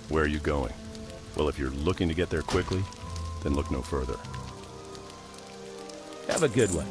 Where are you going? Well, if you're looking to get there quickly, then look no further. Have a good one.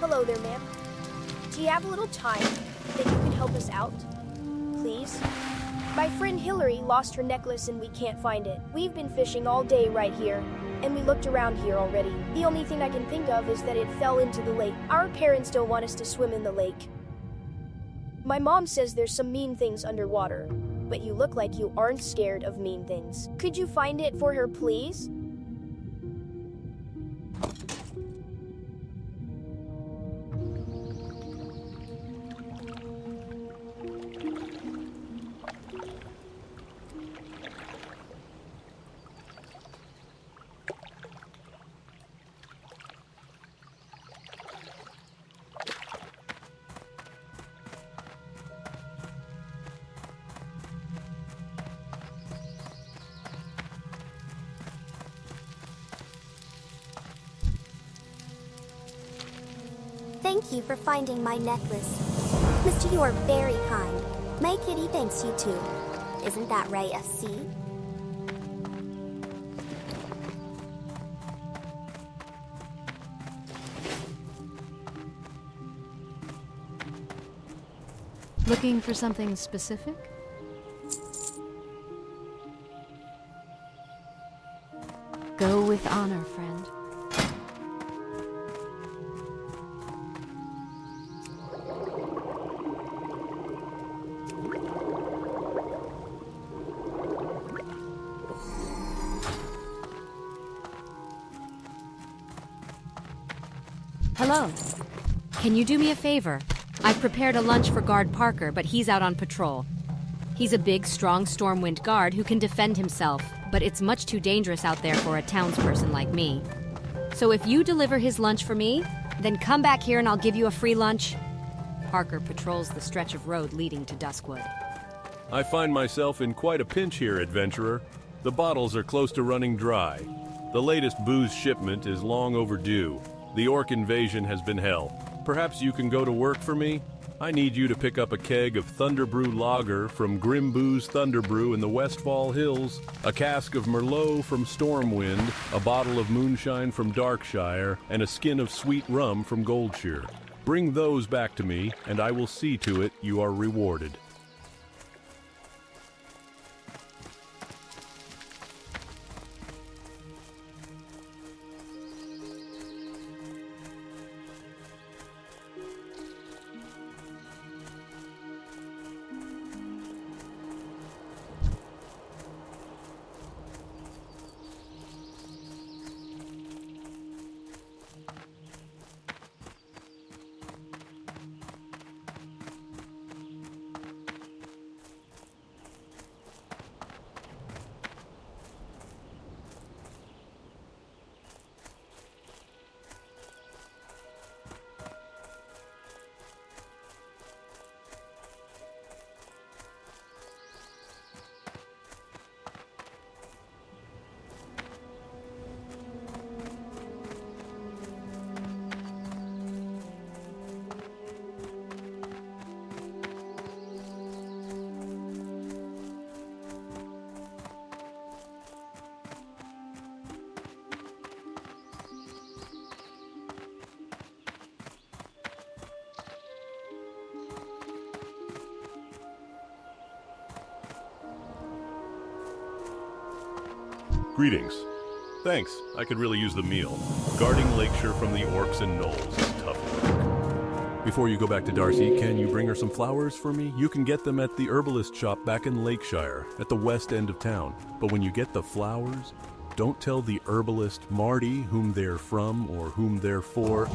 Hello there, ma'am. Do you have a little time that you could help us out? Please? My friend Hillary lost her necklace and we can't find it. We've been fishing all day right here, and we looked around here already. The only thing I can think of is that it fell into the lake. Our parents don't want us to swim in the lake. My mom says there's some mean things underwater, but you look like you aren't scared of mean things. Could you find it for her, please? Thank you for finding my necklace. Mister, you are very kind. My kitty thanks you too. Isn't that right, FC? Looking for something specific? Go with honor, friend. Hello. Can you do me a favor? I've prepared a lunch for Guard Parker, but he's out on patrol. He's a big, strong Stormwind guard who can defend himself. but it's much too dangerous out there for a townsperson like me. So if you deliver his lunch for me, then come back here and I'll give you a free lunch. Parker patrols the stretch of road leading to Duskwood. I find myself in quite a pinch here, adventurer. The bottles are close to running dry. The latest booze shipment is long overdue. The orc invasion has been hell. Perhaps you can go to work for me? I need you to pick up a keg of Thunderbrew Lager from Grim Booze Thunderbrew in the Westfall Hills, a cask of Merlot from Stormwind, a bottle of moonshine from Darkshire, and a skin of sweet rum from Goldshire. Bring those back to me, and I will see to it you are rewarded. Greetings. Thanks, I could really use the meal. Guarding Lakeshire from the orcs and gnolls is tough work. Before you go back to Darcy, can you bring her some flowers for me? You can get them at the herbalist shop back in Lakeshire, at the west end of town. But when you get the flowers, don't tell the herbalist Marty whom they're from or whom they're for.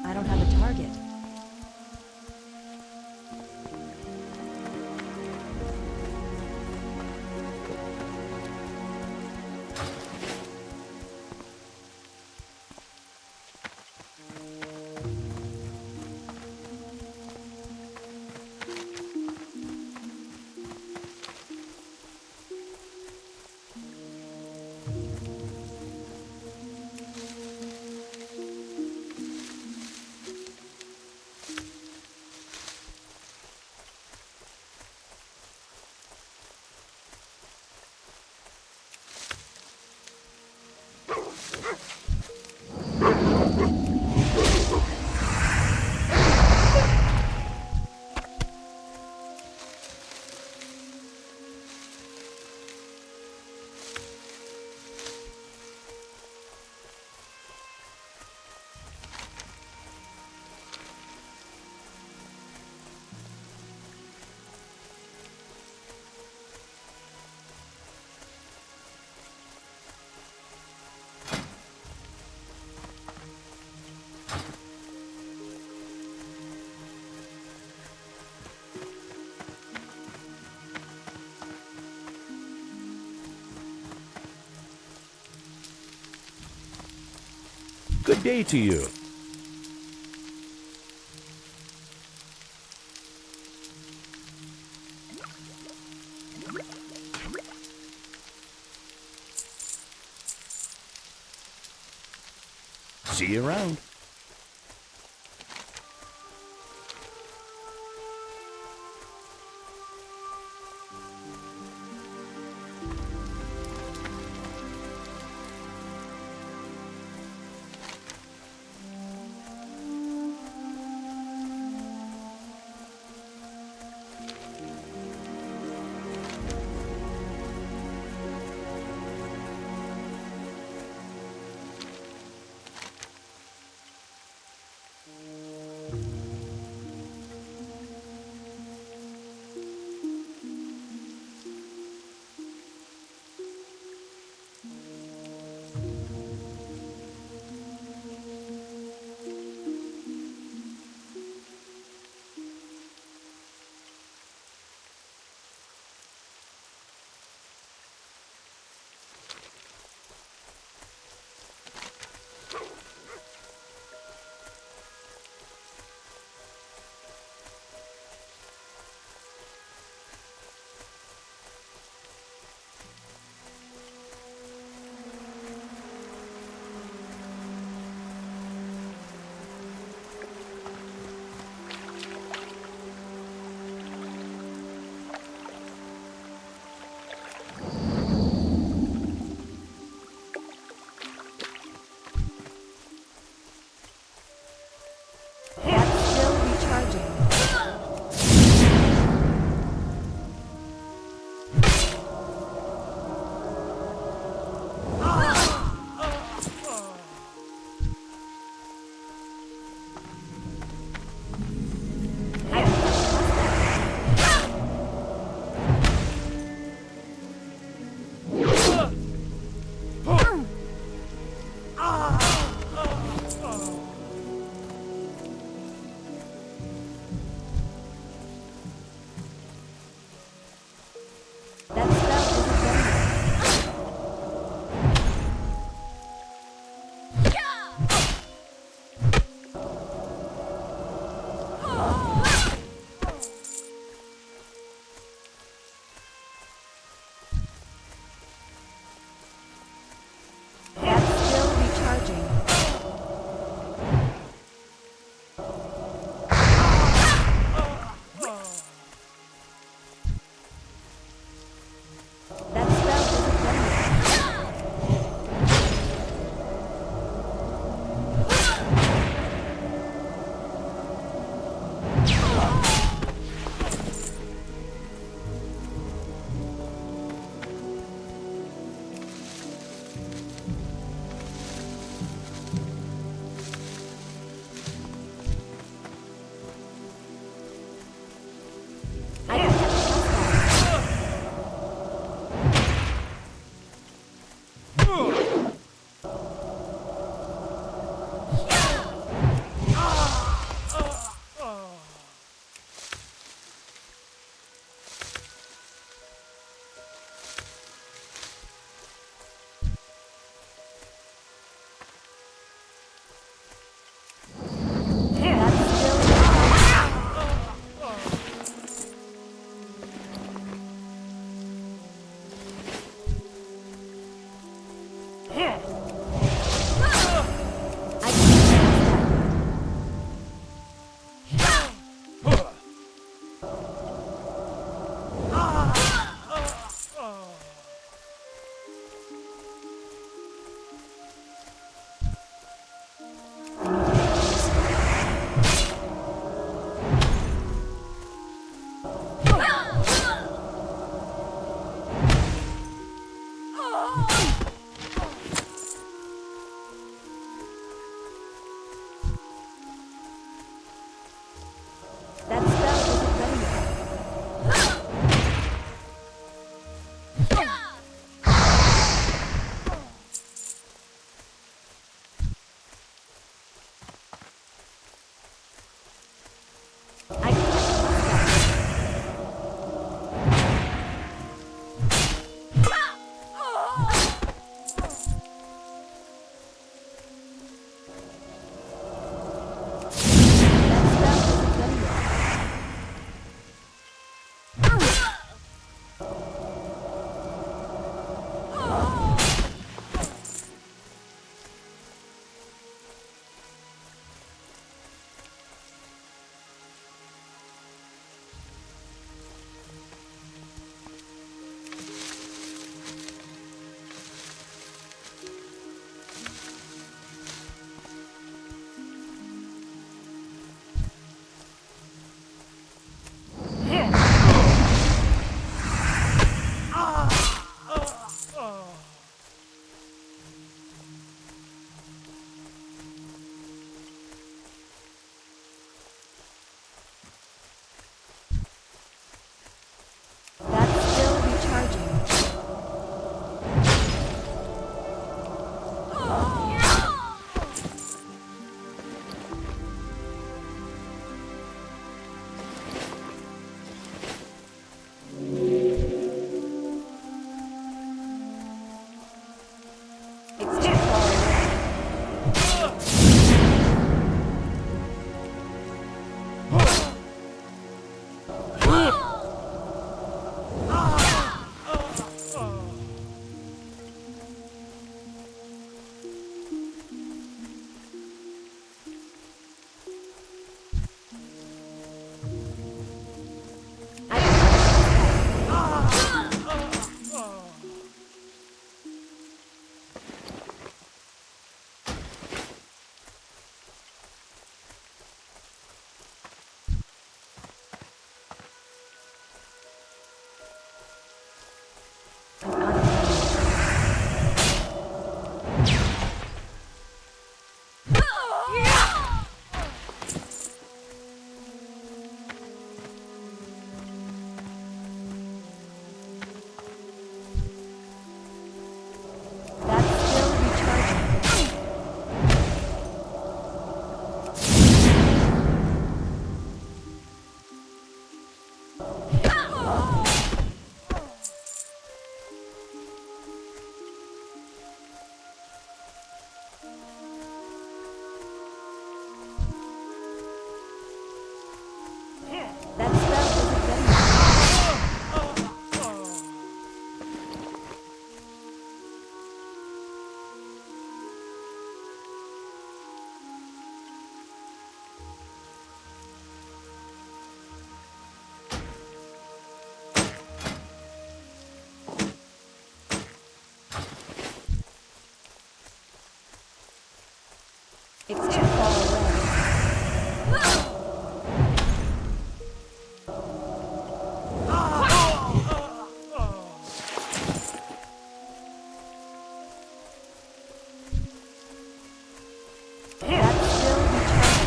I don't have a target. Good day to you. See you around. It's too far away. That's still returning.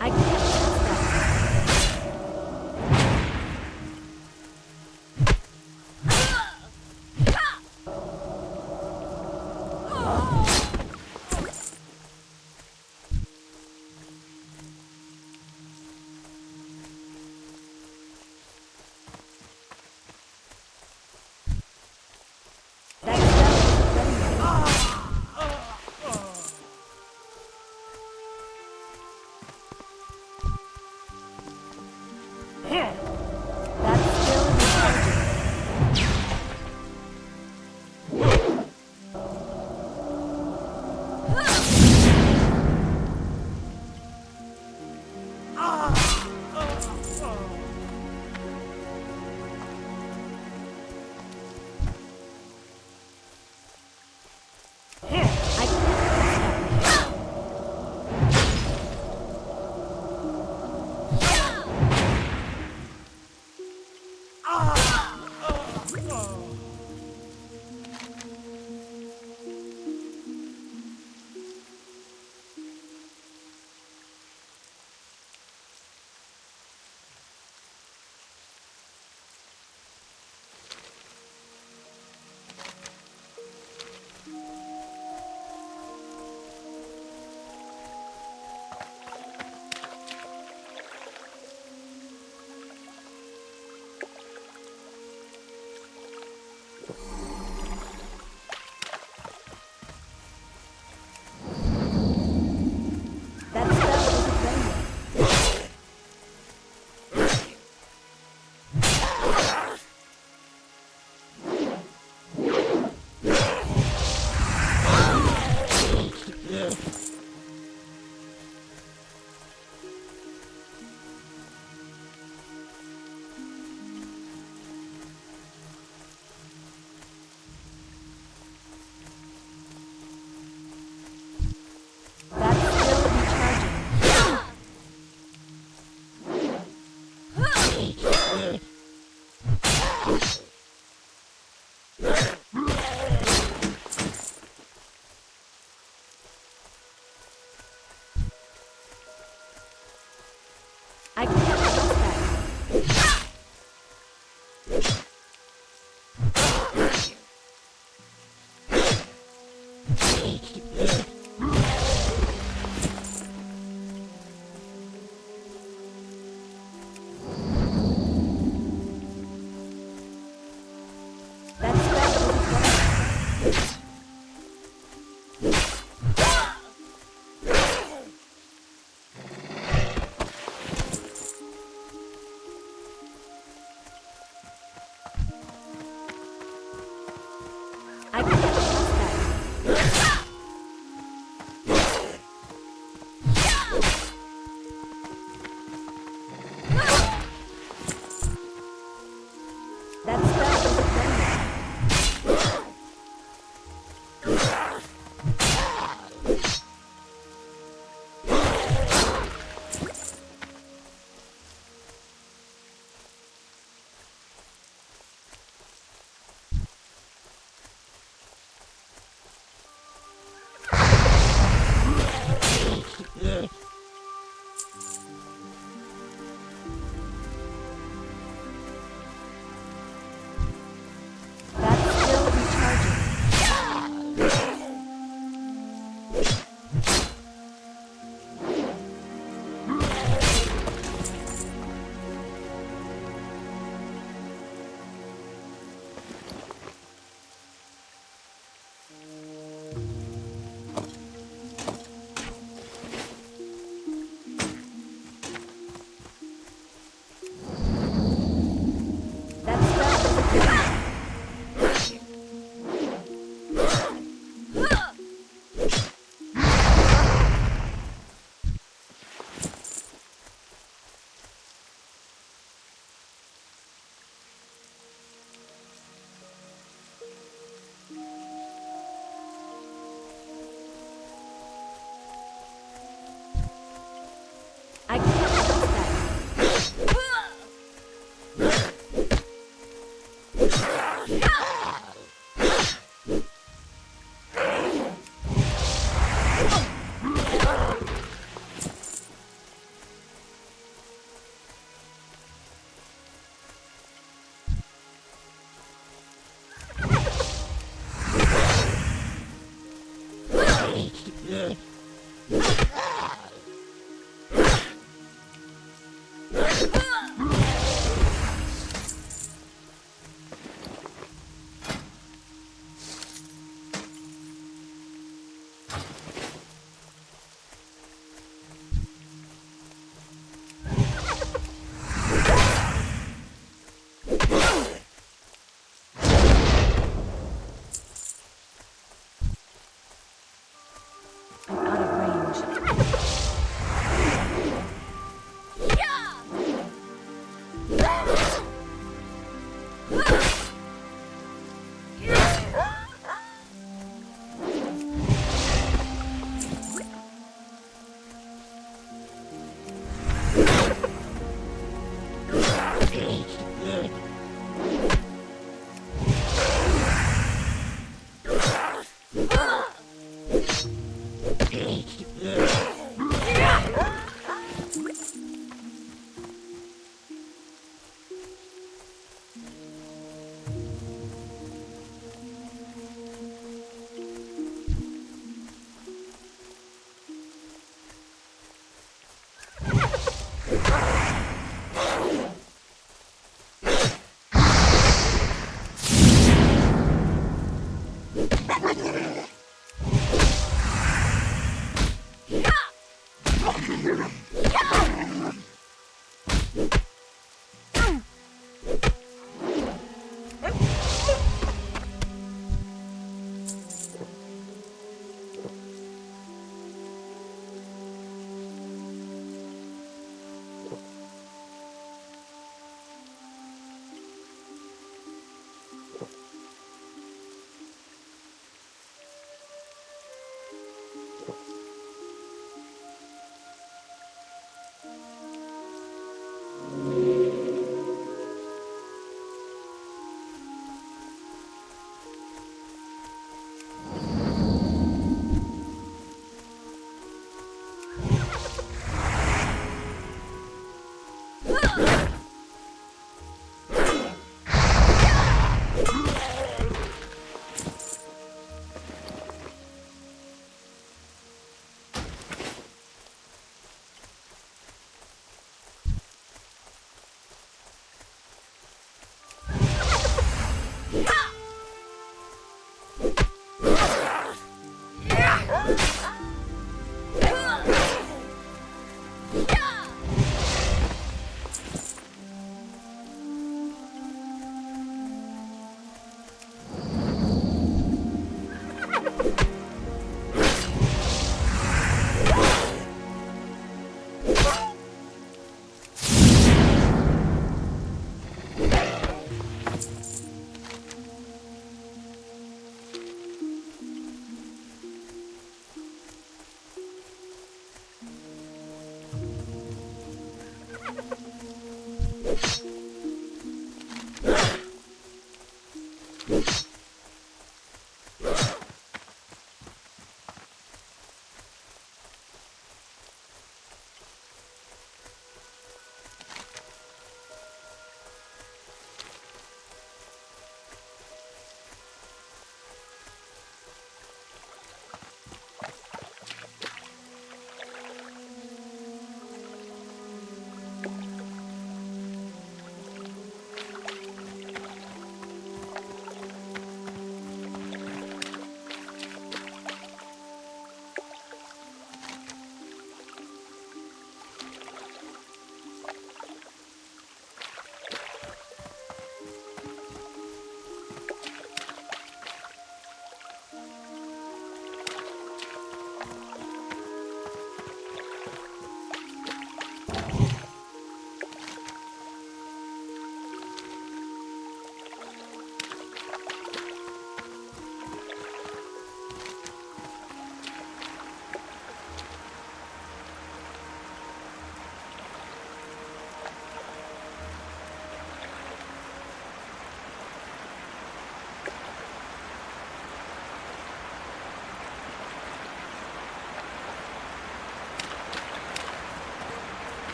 I can't trust that. That spell isn't letting me. That's still recharging. I can't trust that.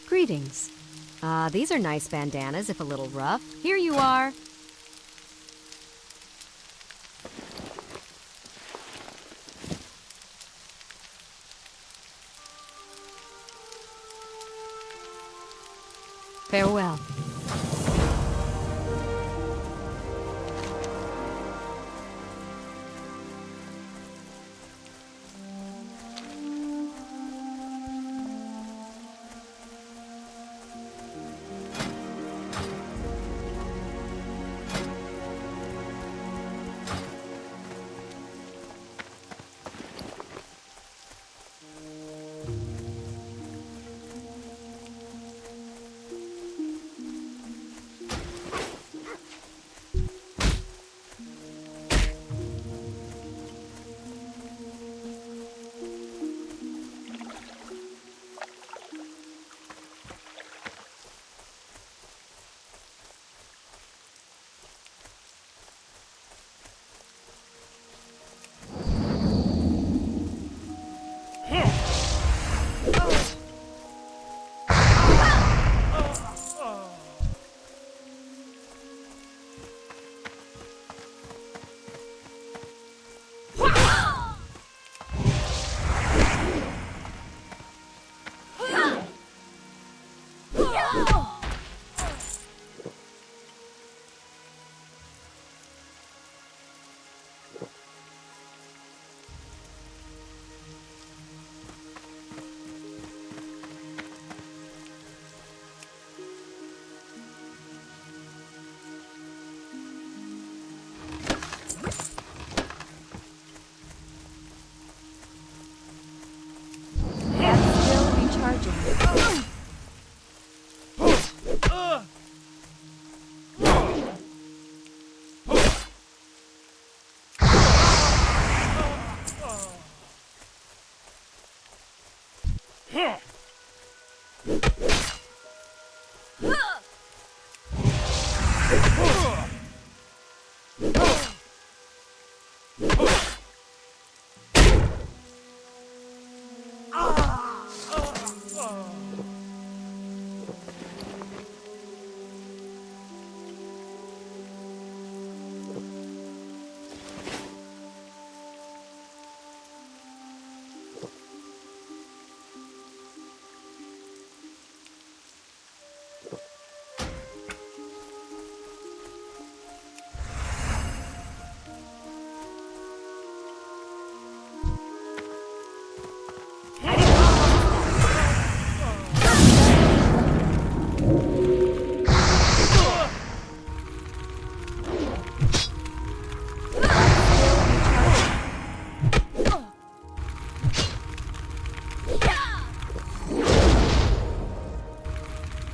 Greetings. These are nice bandanas, if a little rough. Here you are. Farewell.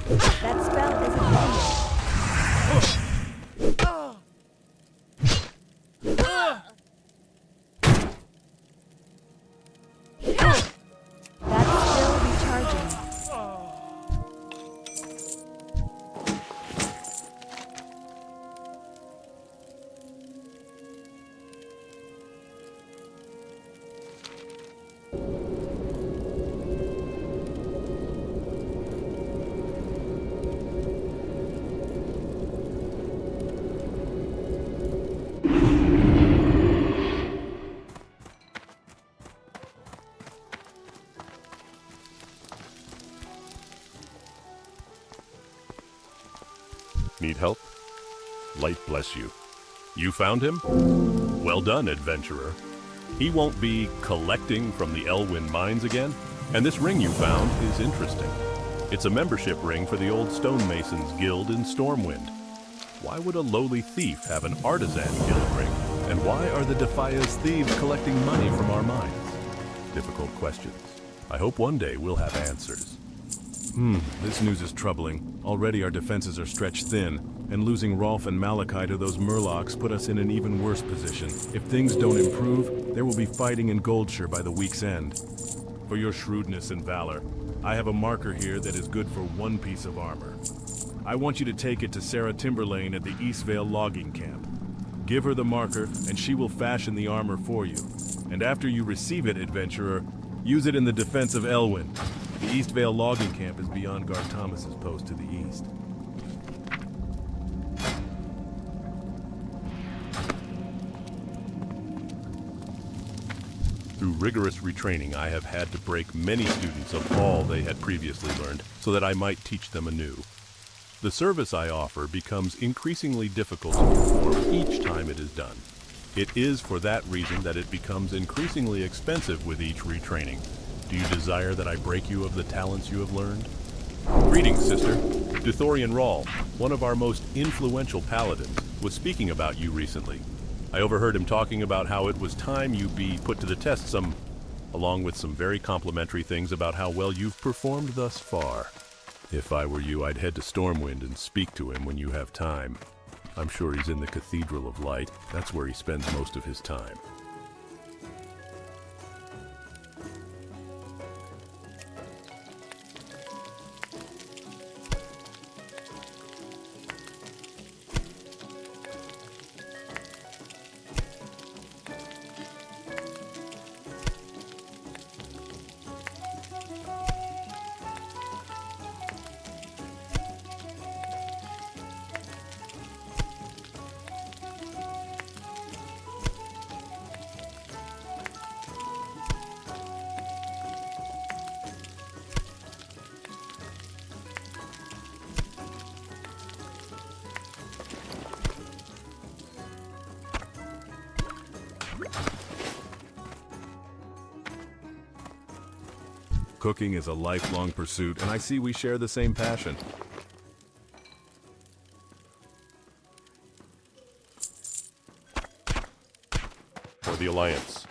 That spell isn't ending. That's still recharging. Need help? Light bless you. You found him? Well done, adventurer. He won't be collecting from the Elwyn mines again? And this ring you found is interesting. It's a membership ring for the old stonemasons guild in Stormwind. Why would a lowly thief have an artisan guild ring? And why are the Defias thieves collecting money from our mines? Difficult questions. I hope one day we'll have answers. This news is troubling. Already our defenses are stretched thin, and losing Rolf and Malachi to those Murlocs put us in an even worse position. If things don't improve, there will be fighting in Goldshire by the week's end. For your shrewdness and valor, I have a marker here that is good for one piece of armor. I want you to take it to Sarah Timberlane at the Eastvale logging camp. Give her the marker, and she will fashion the armor for you. And after you receive it, adventurer, use it in the defense of Elwyn. The Eastvale logging camp is beyond Gar Thomas's post to the east. Through rigorous retraining, I have had to break many students of all they had previously learned so that I might teach them anew. The service I offer becomes increasingly difficult to perform each time it is done. It is for that reason that it becomes increasingly expensive with each retraining. Do you desire that I break you of the talents you have learned? Greetings, sister. Duthorian Rawl, one of our most influential paladins, was speaking about you recently. I overheard him talking about how it was time you be put to the test along with some very complimentary things about how well you've performed thus far. If I were you, I'd head to Stormwind and speak to him when you have time. I'm sure he's in the Cathedral of Light. That's where he spends most of his time. Cooking is a lifelong pursuit, and I see we share the same passion. For the Alliance.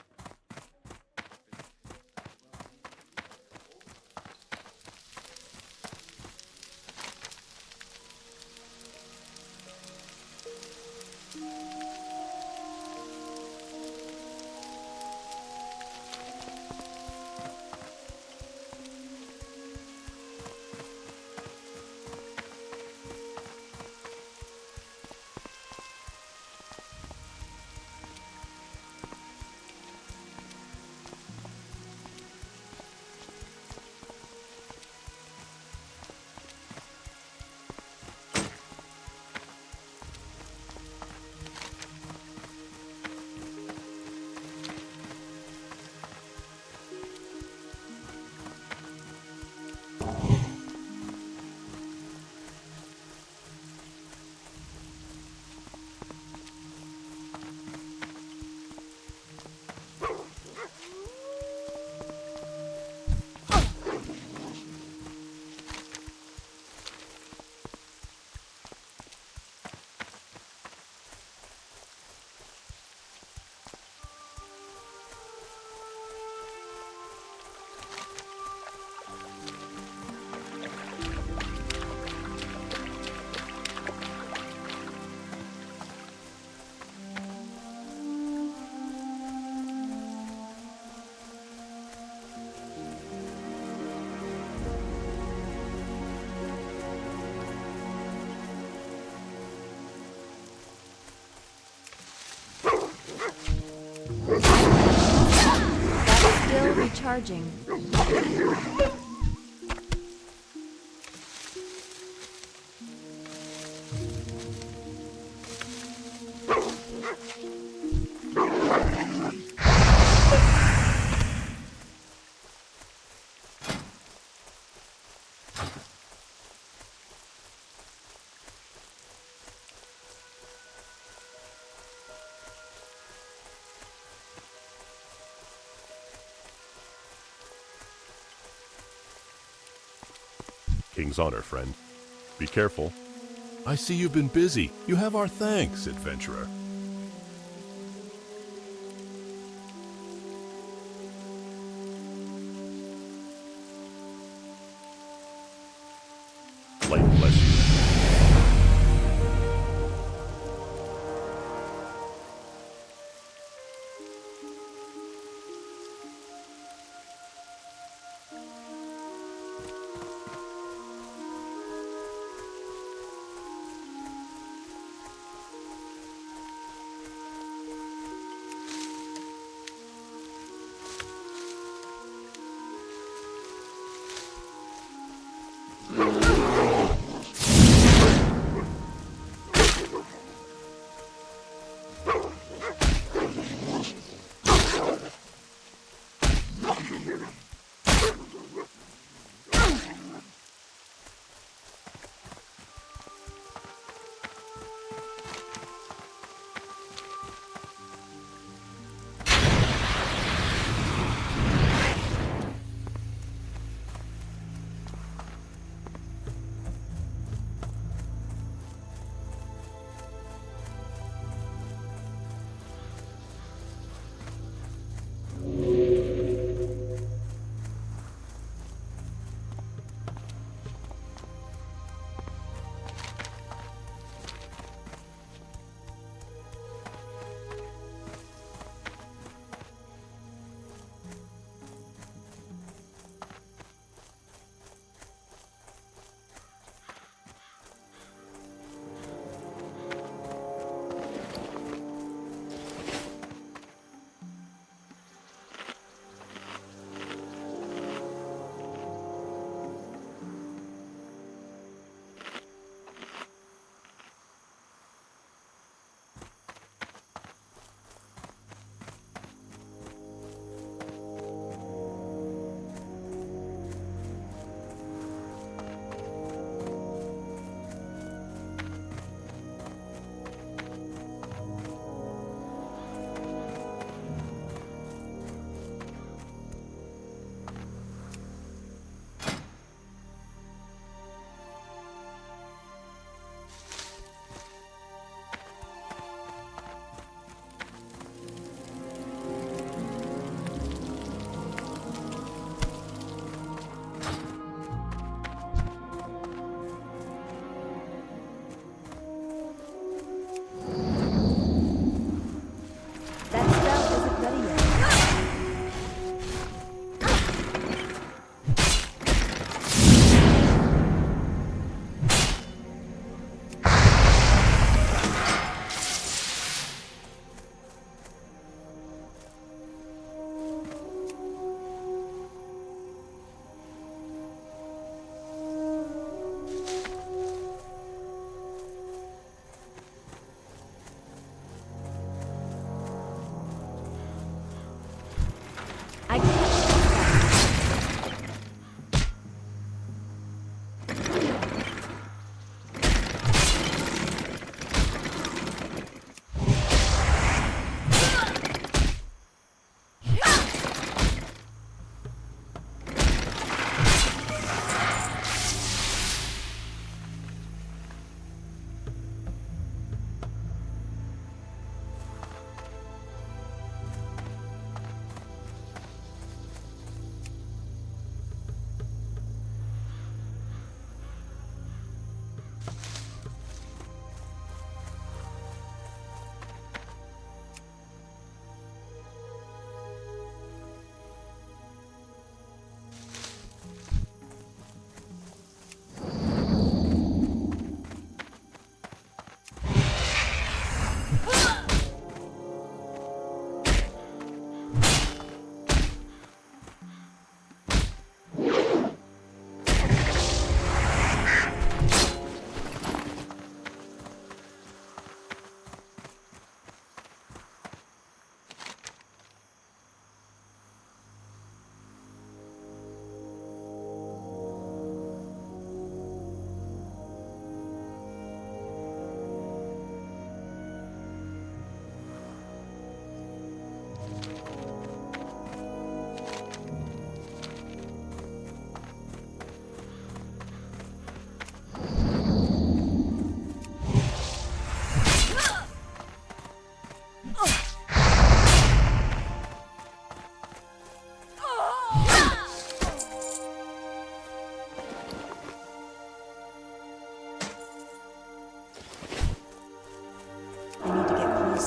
That's still recharging. King's honor, friend. Be careful. I see you've been busy. You have our thanks, adventurer. Light bless you.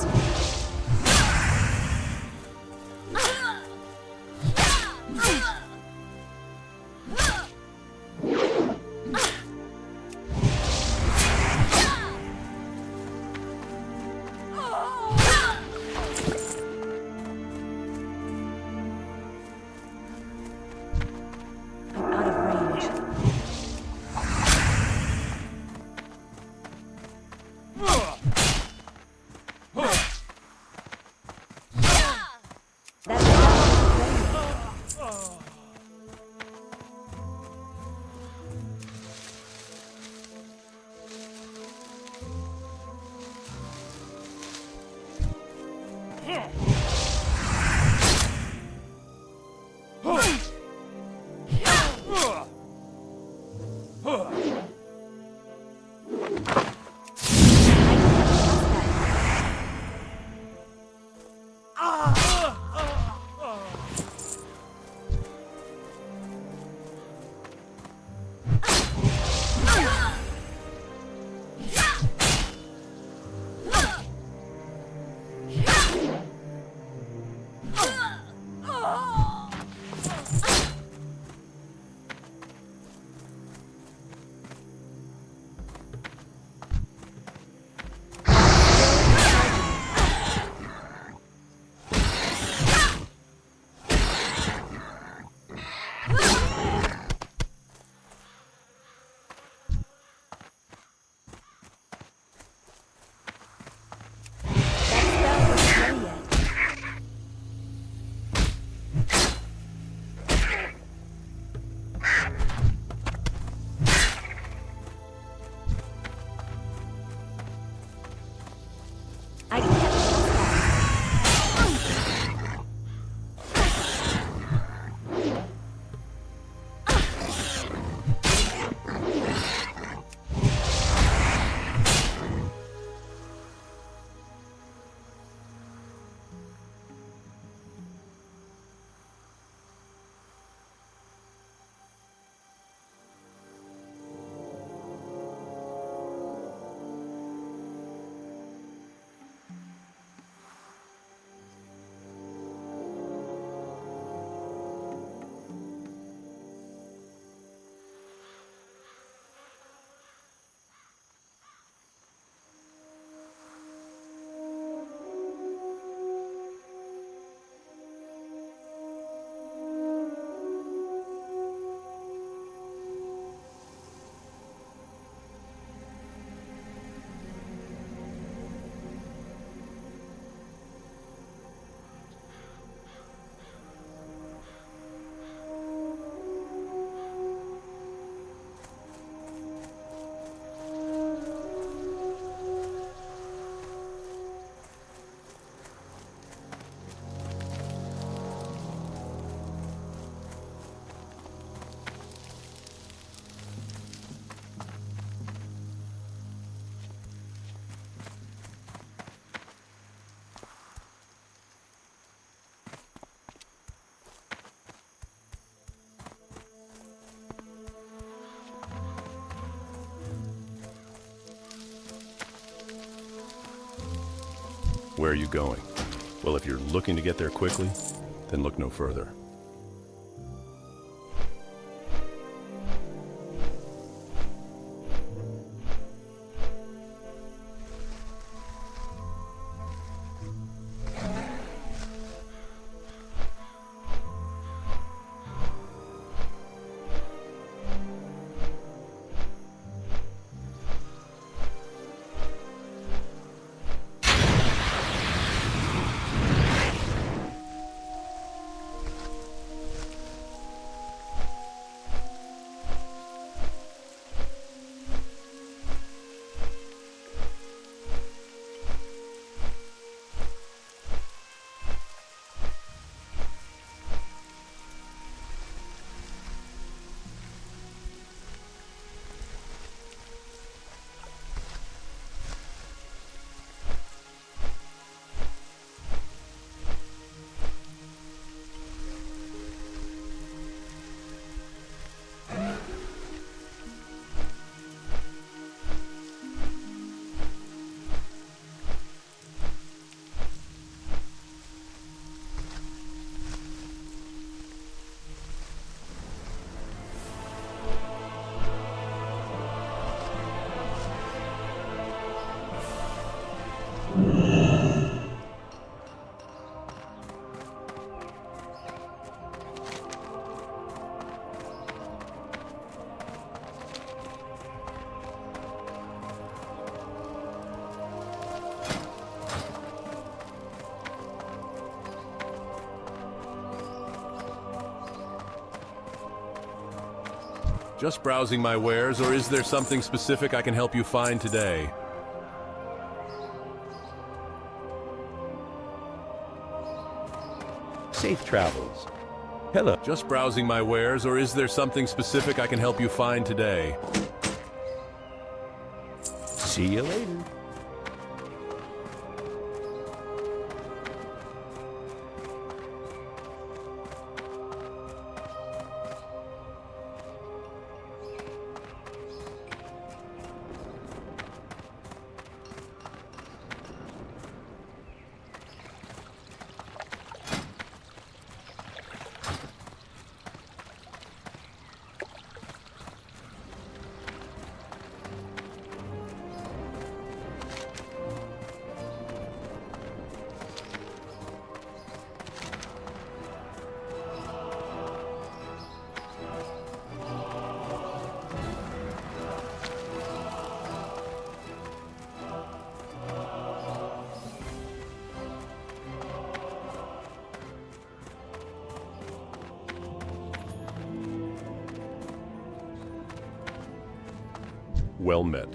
necklace. I'm out of range. That's I can't trust Where are you going? Well, if you're looking to get there quickly, then look no further. Just browsing my wares, or is there something specific I can help you find today? Safe travels. Hello. Just browsing my wares, or is there something specific I can help you find today? See you later. Well met.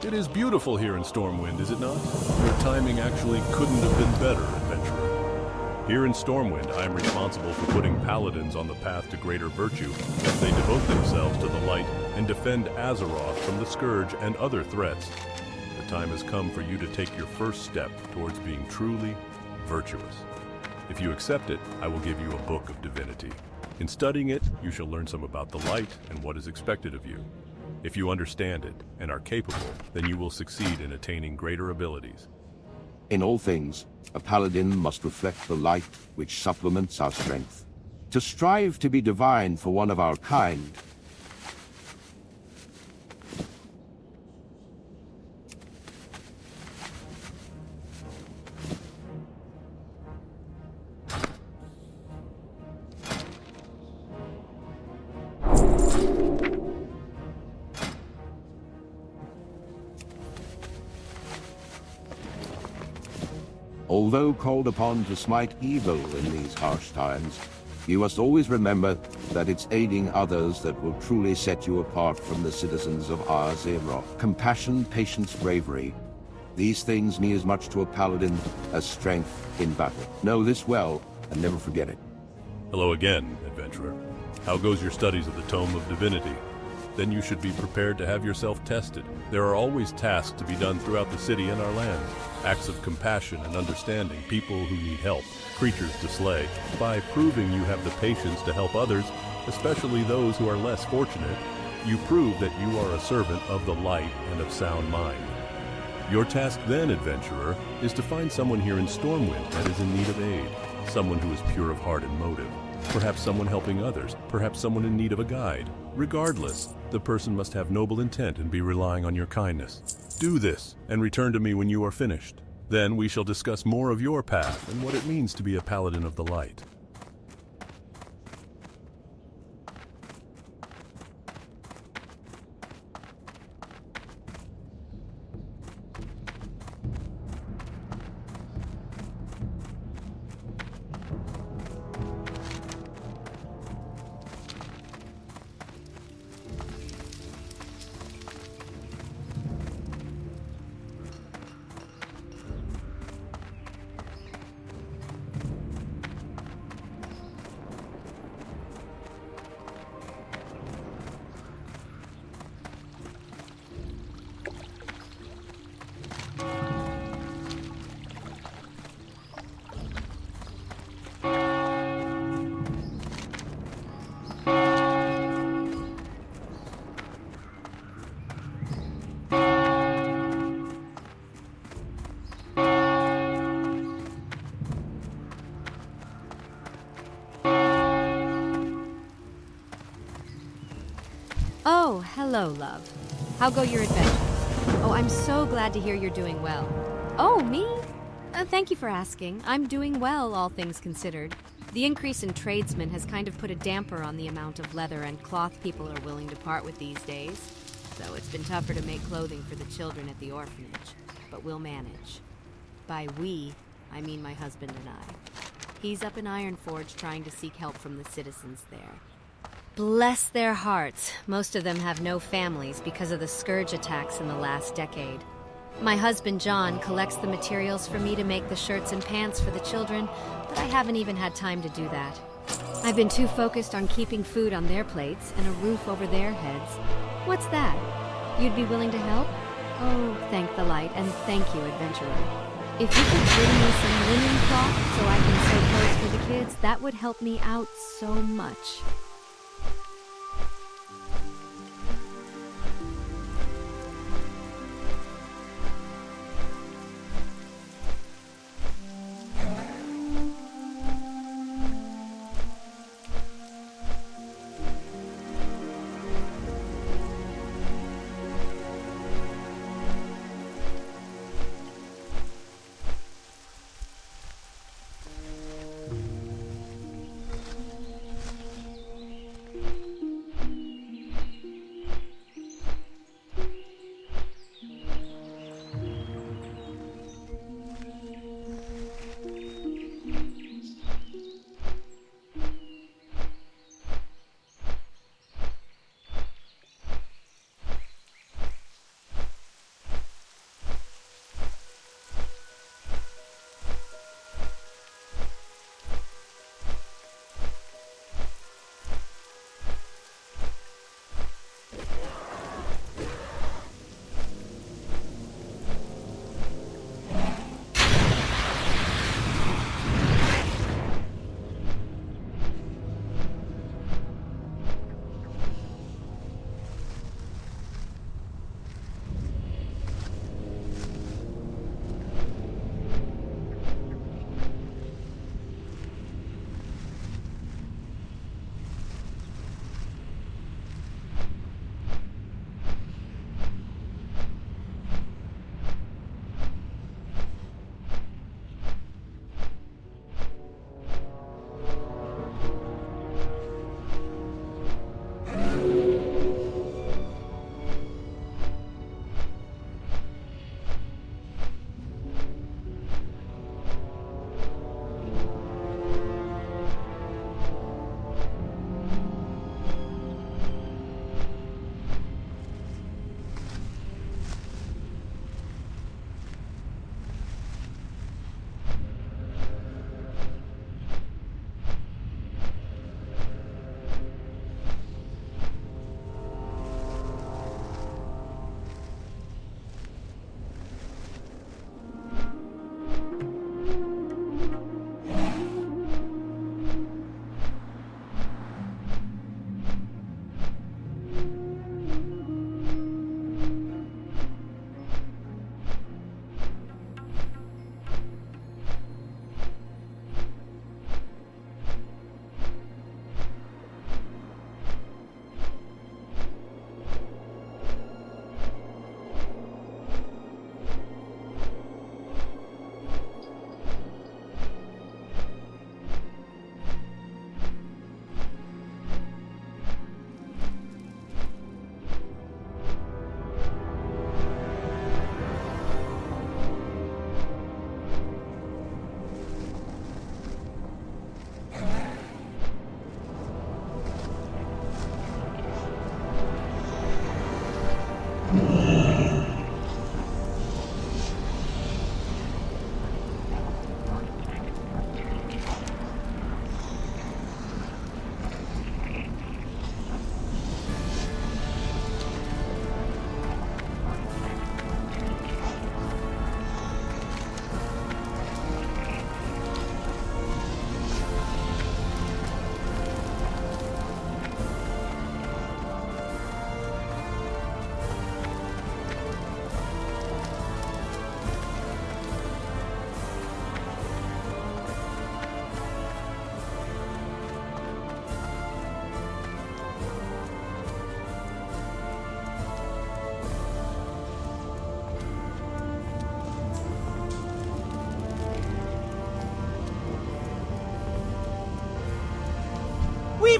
It is beautiful here in Stormwind, is it not? Your timing actually couldn't have been better, adventurer. Here in Stormwind, I am responsible for putting paladins on the path to greater virtue as they devote themselves to the light and defend Azeroth from the Scourge and other threats. The time has come for you to take your first step towards being truly virtuous. If you accept it, I will give you a book of divinity. In studying it, you shall learn some about the light and what is expected of you. If you understand it and are capable, then you will succeed in attaining greater abilities. In all things, a paladin must reflect the light which supplements our strength. To strive to be divine for one of our kind, although called upon to smite evil in these harsh times, you must always remember that it's aiding others that will truly set you apart from the citizens of Azeroth. Compassion, patience, bravery. These things mean as much to a paladin as strength in battle. Know this well and never forget it. Hello again, adventurer. How goes your studies of the Tome of Divinity? Then you should be prepared to have yourself tested. There are always tasks to be done throughout the city and our lands. Acts of compassion and understanding, people who need help, creatures to slay. By proving you have the patience to help others, especially those who are less fortunate, you prove that you are a servant of the light and of sound mind. Your task then, adventurer, is to find someone here in Stormwind that is in need of aid. Someone who is pure of heart and motive. Perhaps someone helping others. Perhaps someone in need of a guide. Regardless, the person must have noble intent and be relying on your kindness. Do this, and return to me when you are finished. Then we shall discuss more of your path and what it means to be a paladin of the light. Oh, hello, love. How go your adventures? Oh, I'm so glad to hear you're doing well. Oh, me? Thank you for asking. I'm doing well, all things considered. The increase in tradesmen has kind of put a damper on the amount of leather and cloth people are willing to part with these days. So it's been tougher to make clothing for the children at the orphanage. But we'll manage. By we, I mean my husband and I. He's up in Ironforge trying to seek help from the citizens there. Bless their hearts, most of them have no families because of the scourge attacks in the last decade. My husband John collects the materials for me to make the shirts and pants for the children, but I haven't even had time to do that. I've been too focused on keeping food on their plates and a roof over their heads. What's that? You'd be willing to help? Oh, thank the light, and thank you, adventurer. If you could bring me some linen cloth so I can sew clothes for the kids, that would help me out so much.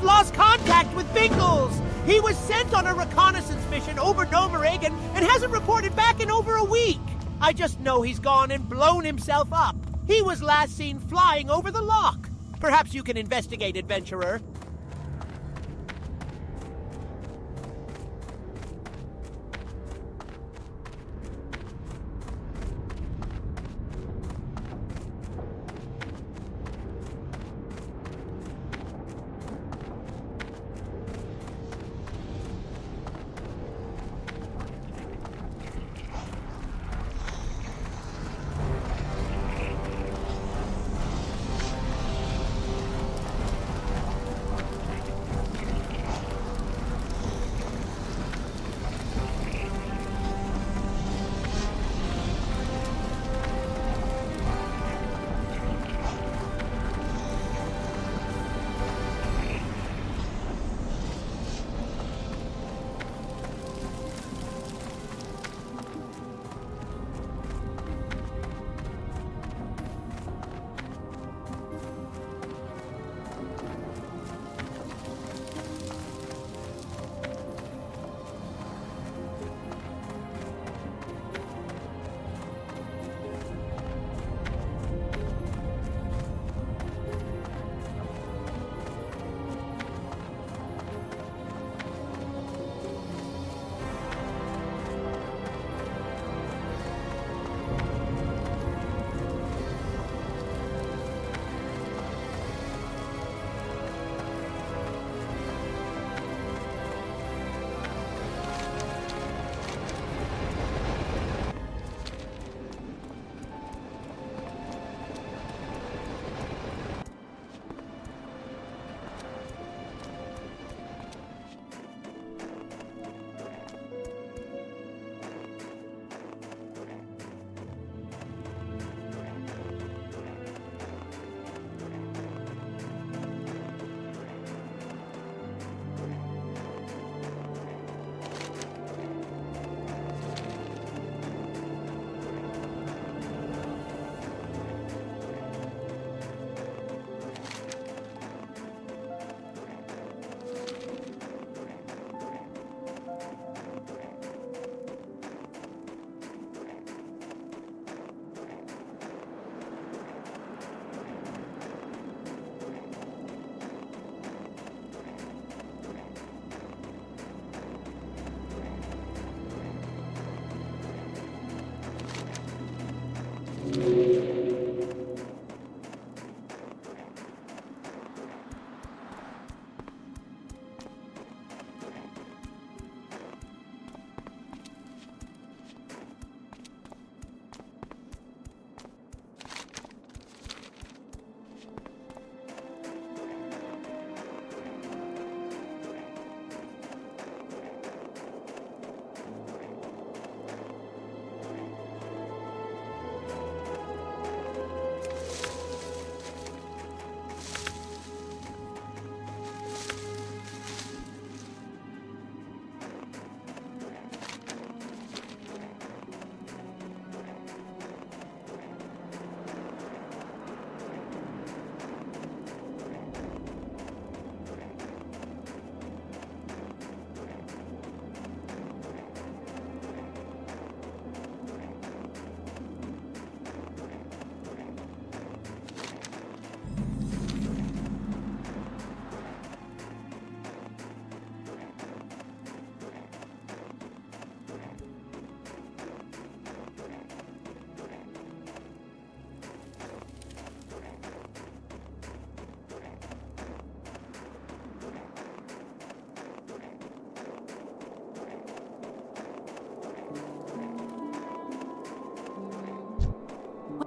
lost contact with Bingles. He was sent on a reconnaissance mission over Nomerig and hasn't reported back in over a week. I just know he's gone and blown himself up. He was last seen flying over the loch. Perhaps you can investigate, adventurer.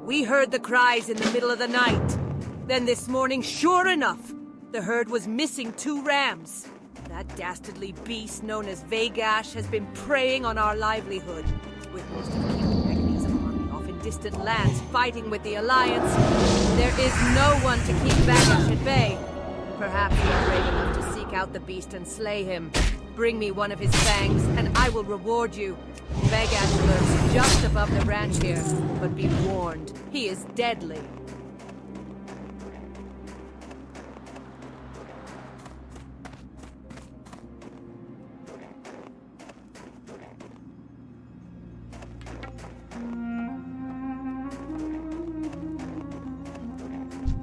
We heard the cries in the middle of the night. Then this morning, sure enough, the herd was missing 2 rams. That dastardly beast known as Vagash has been preying on our livelihood, with most of King Mechanism army off in distant lands fighting with the Alliance. There is no one to keep Vagash at bay. Perhaps you are brave enough to seek out the beast and slay him. Bring me one of his fangs, and I will reward you. Vagash lurks just above the ranch here, but be warned, he is deadly.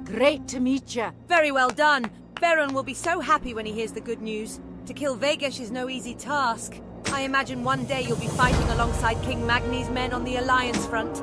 Great to meet you. Very well done. Baron will be so happy when he hears the good news. To kill Vegas is no easy task. I imagine one day you'll be fighting alongside King Magni's men on the Alliance front.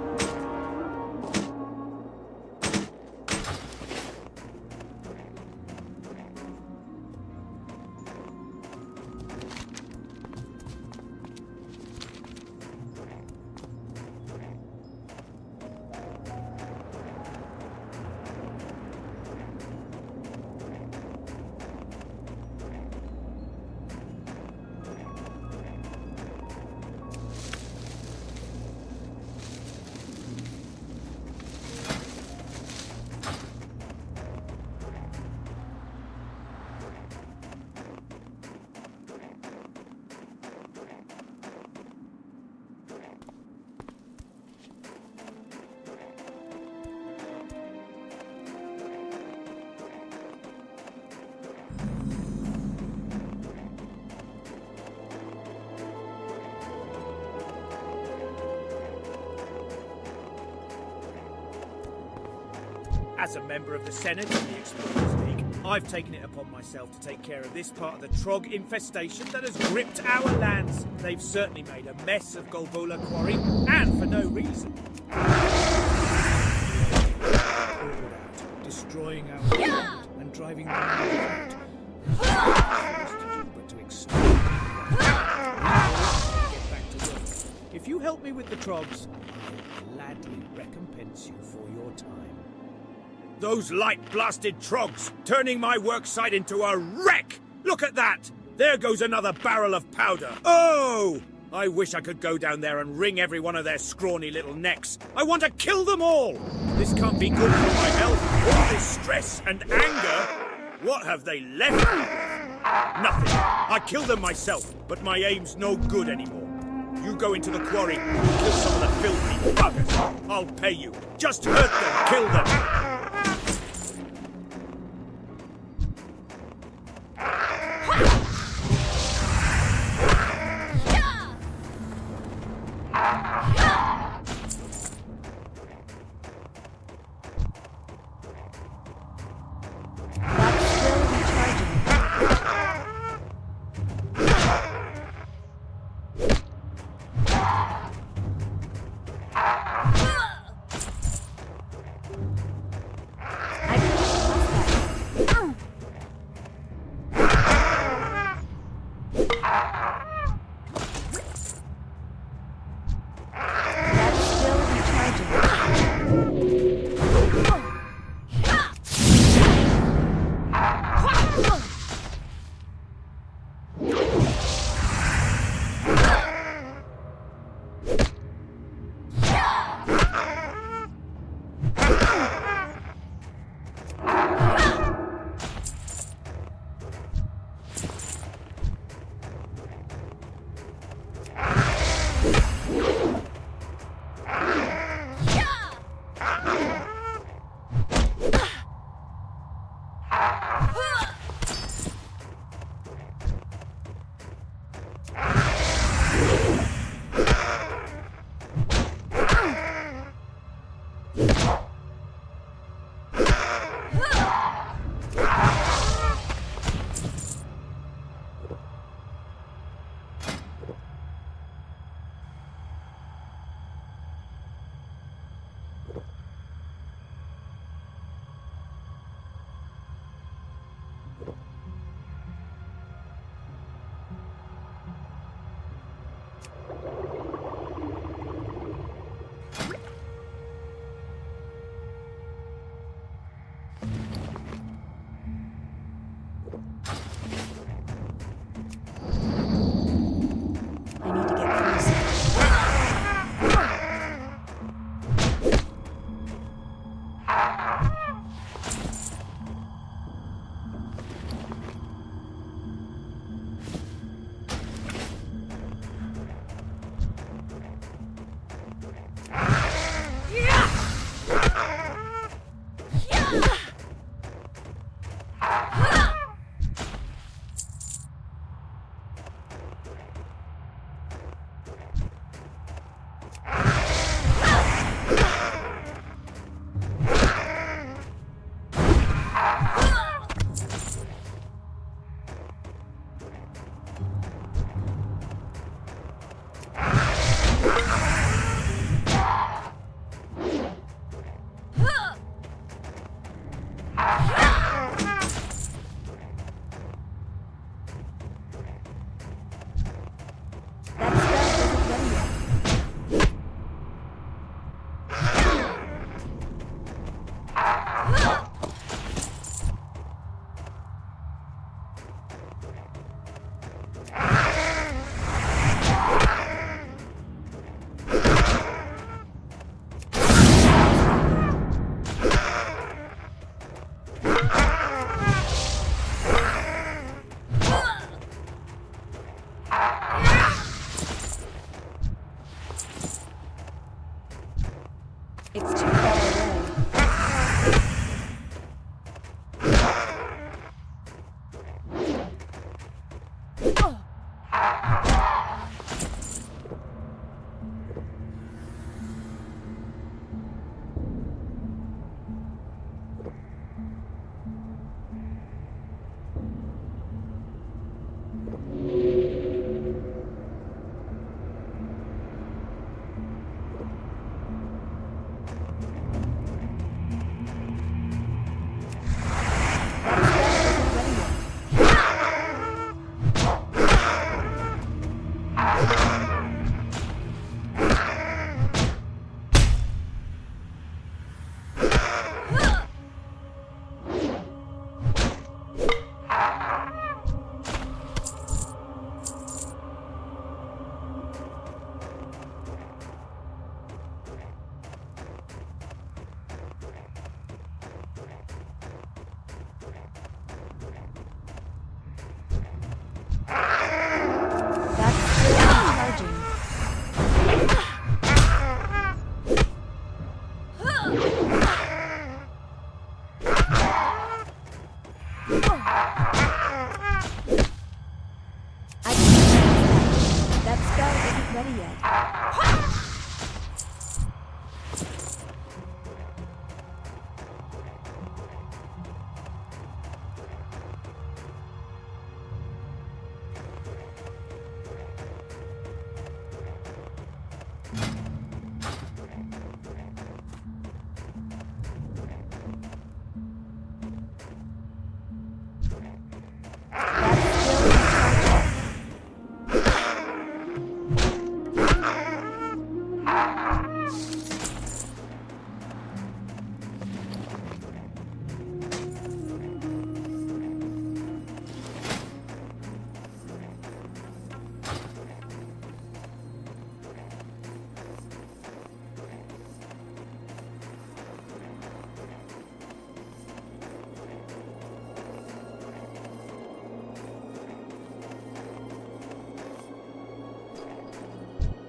As a member of the Senate and the Explorers League, I've taken it upon myself to take care of this part of the Trog infestation that has gripped our lands. They've certainly made a mess of Golbola Quarry, and for no reason. Destroying our land and driving them out. But to explode. Get back to work. If you help me with the Trogs, I'll gladly recompense you for your time. Those light-blasted Trogs, turning my worksite into a wreck! Look at that! There goes another barrel of powder. Oh! I wish I could go down there and wring every one of their scrawny little necks. I want to kill them all! This can't be good for my health. All this stress and anger. What have they left me with? Nothing. I killed them myself, but my aim's no good anymore. You go into the quarry and kill some of the filthy buggers. I'll pay you. Just hurt them, kill them. It's too far away.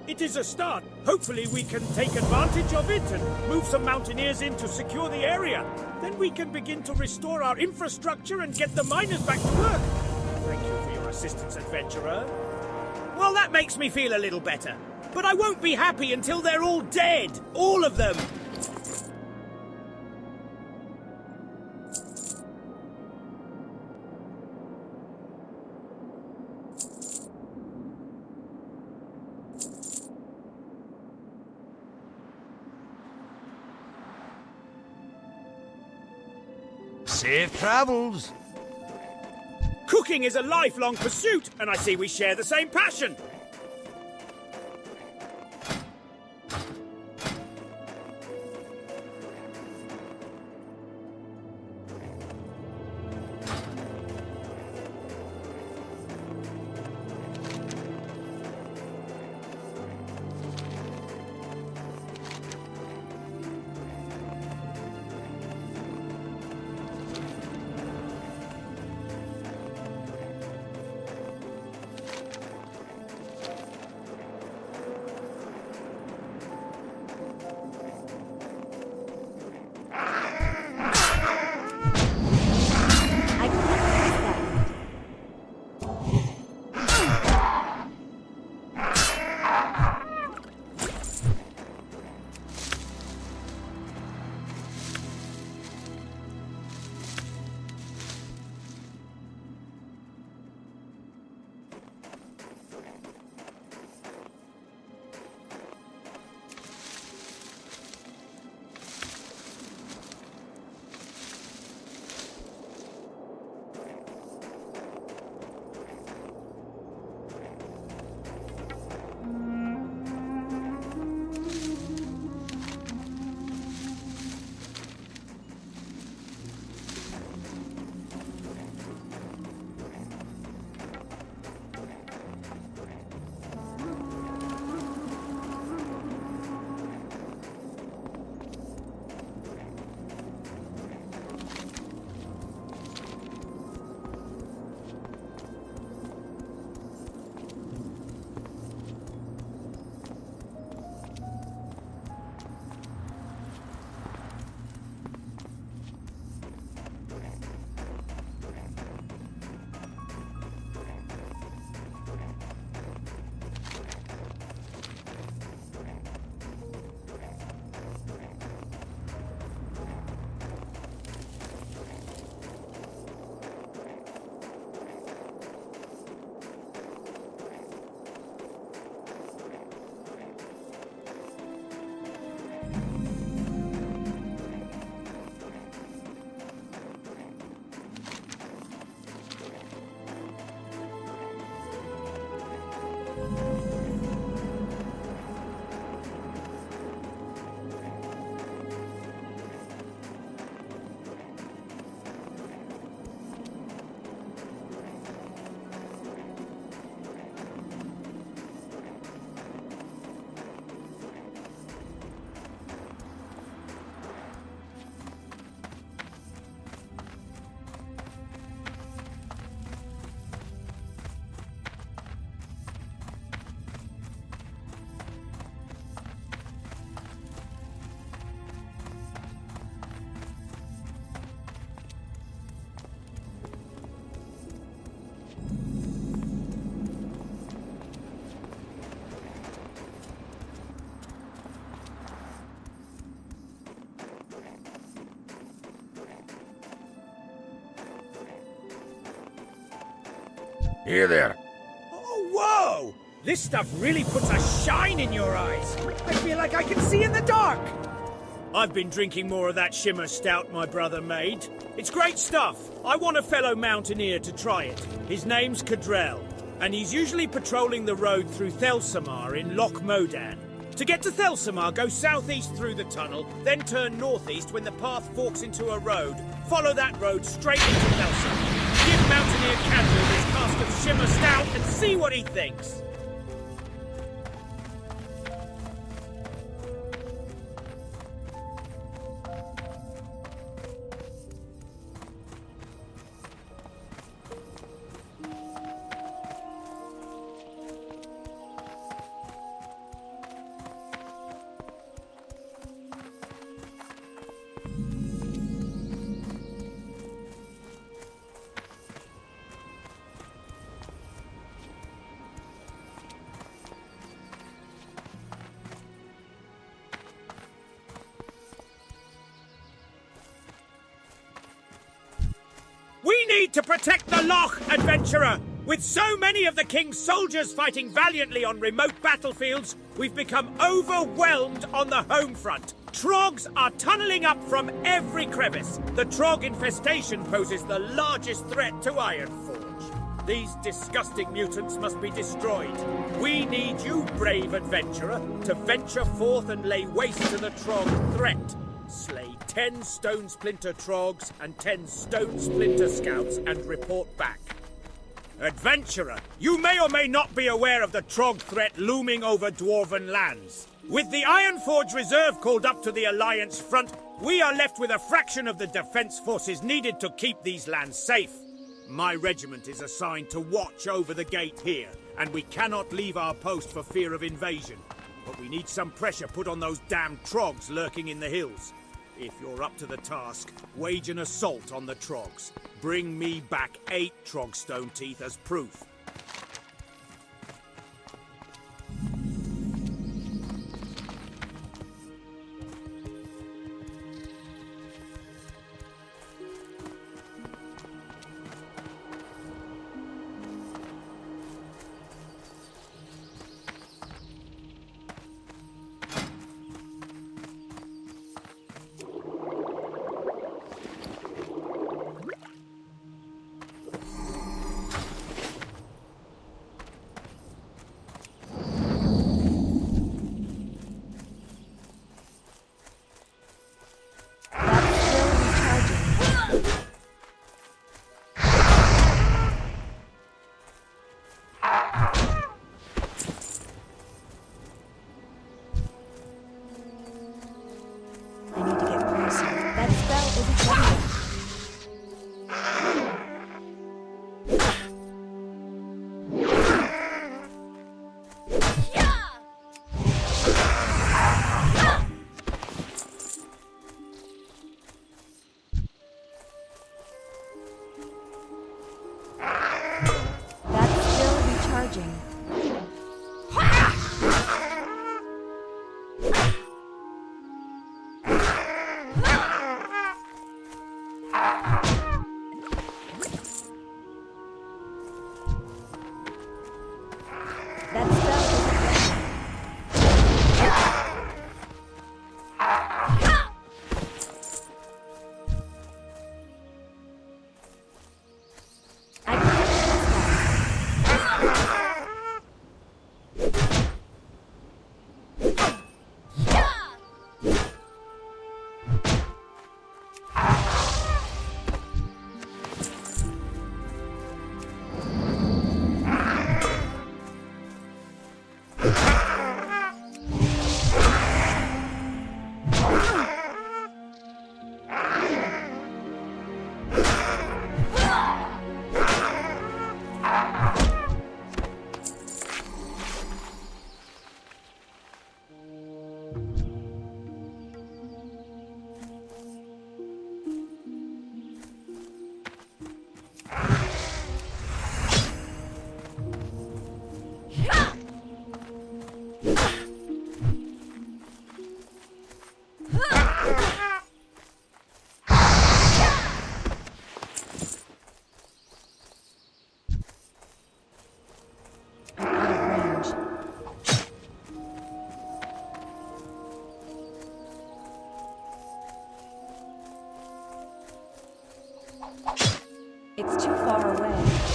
It is a start. Hopefully we can take advantage of it and move some mountaineers in to secure the area. Then we can begin to restore our infrastructure and get the miners back to work. Thank you for your assistance, adventurer. Well, that makes me feel a little better. But I won't be happy until they're all dead. All of them. Safe travels. Cooking is a lifelong pursuit, and I see we share the same passion. Here there. Oh, whoa! This stuff really puts a shine in your eyes. I feel like I can see in the dark. I've been drinking more of that shimmer stout my brother made. It's great stuff. I want a fellow mountaineer to try it. His name's Cadrell, and he's usually patrolling the road through Thelsamar in Loch Modan. To get to Thelsamar, go southeast through the tunnel, then turn northeast when the path forks into a road. Follow that road straight into Thelsamar. Give Mountaineer Cadrell this cask of shimmer stout and see what he thinks. We need to protect the Loch, adventurer! With so many of the King's soldiers fighting valiantly on remote battlefields, we've become overwhelmed on the home front. Trogs are tunneling up from every crevice. The Trog infestation poses the largest threat to Ironforge. These disgusting mutants must be destroyed. We need you, brave adventurer, to venture forth and lay waste to the Trog threat. Slay 10 Stone Splinter Trogs and 10 Stone Splinter Scouts and report back. Adventurer, you may or may not be aware of the Trog threat looming over Dwarven lands. With the Ironforge Reserve called up to the Alliance front, we are left with a fraction of the defense forces needed to keep these lands safe. My regiment is assigned to watch over the gate here, and we cannot leave our post for fear of invasion. But we need some pressure put on those damn Trogs lurking in the hills. If you're up to the task, wage an assault on the Trogs. Bring me back 8 Trog stone teeth as proof. It's too far away.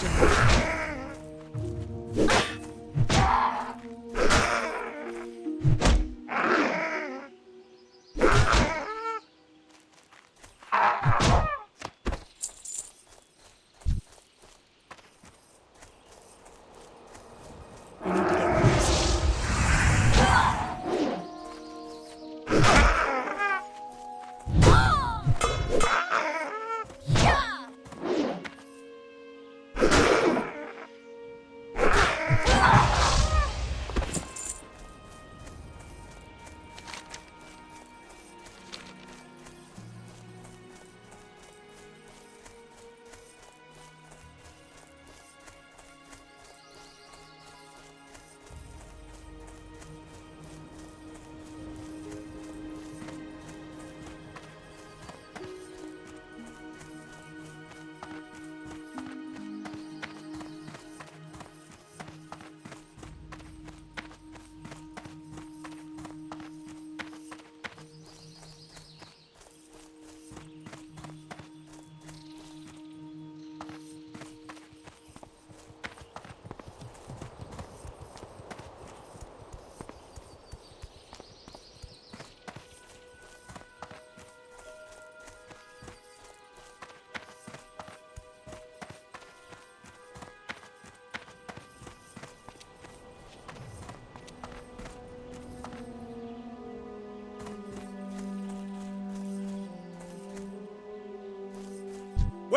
dodging.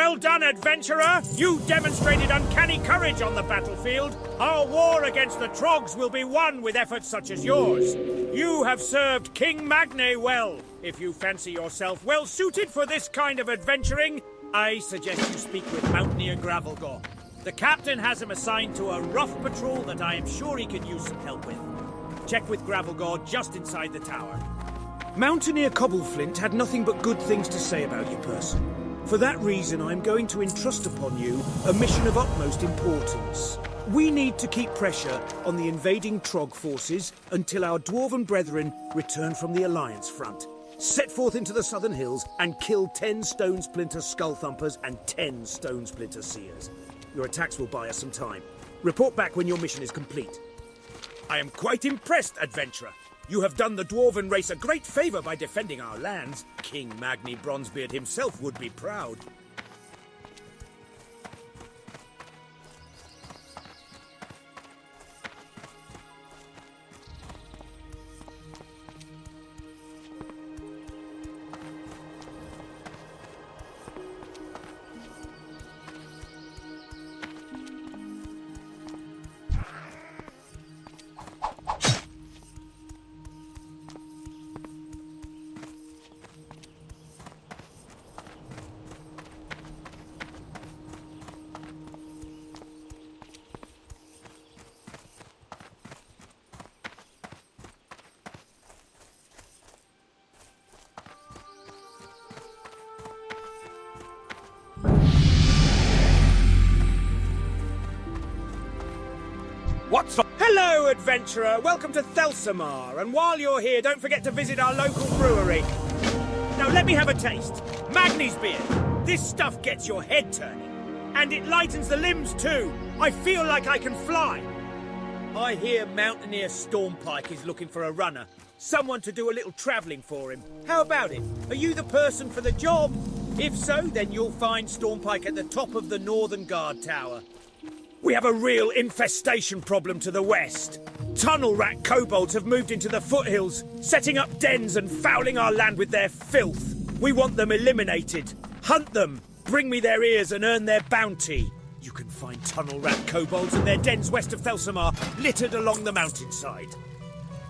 Well done, adventurer! You demonstrated uncanny courage on the battlefield. Our war against the Trogs will be won with efforts such as yours. You have served King Magne well. If you fancy yourself well suited for this kind of adventuring, I suggest you speak with Mountaineer Gravelgore. The captain has him assigned to a rough patrol that I am sure he can use some help with. Check with Gravelgore just inside the tower. Mountaineer Cobbleflint had nothing but good things to say about your person. For that reason, I'm going to entrust upon you a mission of utmost importance. We need to keep pressure on the invading Trog forces until our dwarven brethren return from the Alliance front. Set forth into the southern hills and kill 10 Stone Splinter Skullthumpers and 10 Stone Splinter Seers. Your attacks will buy us some time. Report back when your mission is complete. I am quite impressed, adventurer. You have done the dwarven race a great favour by defending our lands. King Magni Bronzebeard himself would be proud. What's up? Hello, adventurer. Welcome to Thelsamar. And while you're here, don't forget to visit our local brewery. Now, let me have a taste. Magni's beer. This stuff gets your head turning. And it lightens the limbs, too. I feel like I can fly. I hear Mountaineer Stormpike is looking for a runner. Someone to do a little travelling for him. How about it? Are you the person for the job? If so, then you'll find Stormpike at the top of the Northern Guard Tower. We have a real infestation problem to the west. Tunnel rat kobolds have moved into the foothills, setting up dens and fouling our land with their filth. We want them eliminated. Hunt them, bring me their ears and earn their bounty. You can find tunnel rat kobolds and their dens west of Thelsamar, littered along the mountainside.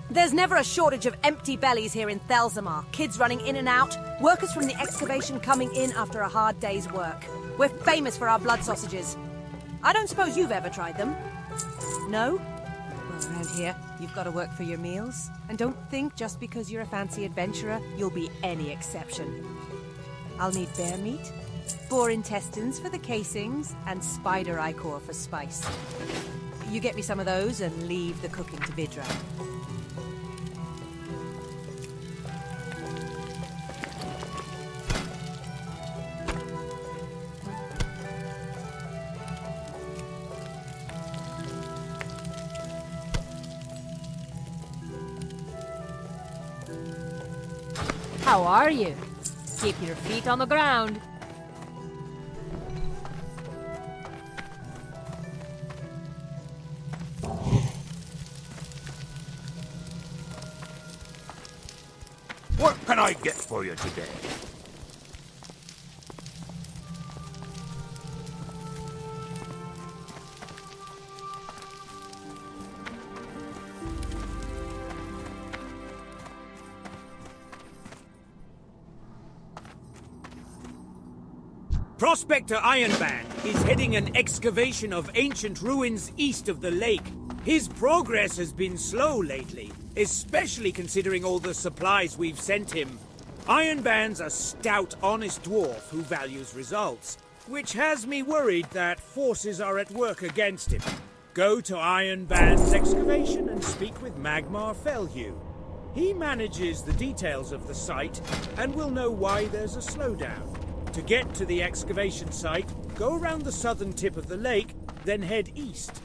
There's never a shortage of empty bellies here in Thelsamar. Kids running in and out, workers from the excavation coming in after a hard day's work. We're famous for our blood sausages. I don't suppose you've ever tried them? No? Well, around here, you've got to work for your meals. And don't think just because you're a fancy adventurer, you'll be any exception. I'll need bear meat, boar intestines for the casings, and spider ichor for spice. You get me some of those and leave the cooking to Vidra. How are you? Keep your feet on the ground. What can I get for you today? Prospector Ironband is heading an excavation of ancient ruins east of the lake. His progress has been slow lately, especially considering all the supplies we've sent him. Ironband's a stout, honest dwarf who values results, which has me worried that forces are at work against him. Go to Ironband's excavation and speak with Magmar Felhue. He manages the details of the site and will know why there's a slowdown. To get to the excavation site, go around the southern tip of the lake, then head east.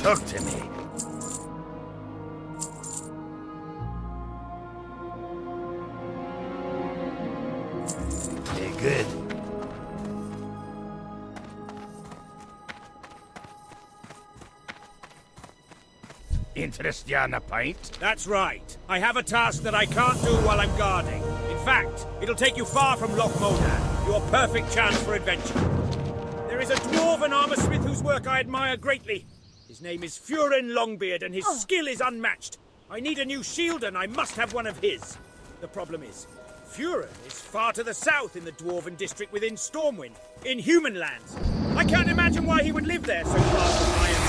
Talk to me. Very good. Interest you on a pint? That's right. I have a task that I can't do while I'm guarding. In fact, it'll take you far from Loch Moldar. Your perfect chance for adventure. There is a dwarven armorsmith whose work I admire greatly. His name is Furin Longbeard, and his skill is unmatched. I need a new shield, and I must have one of his. The problem is, Furin is far to the south in the dwarven district within Stormwind, in human lands. I can't imagine why he would live there so far from Iron.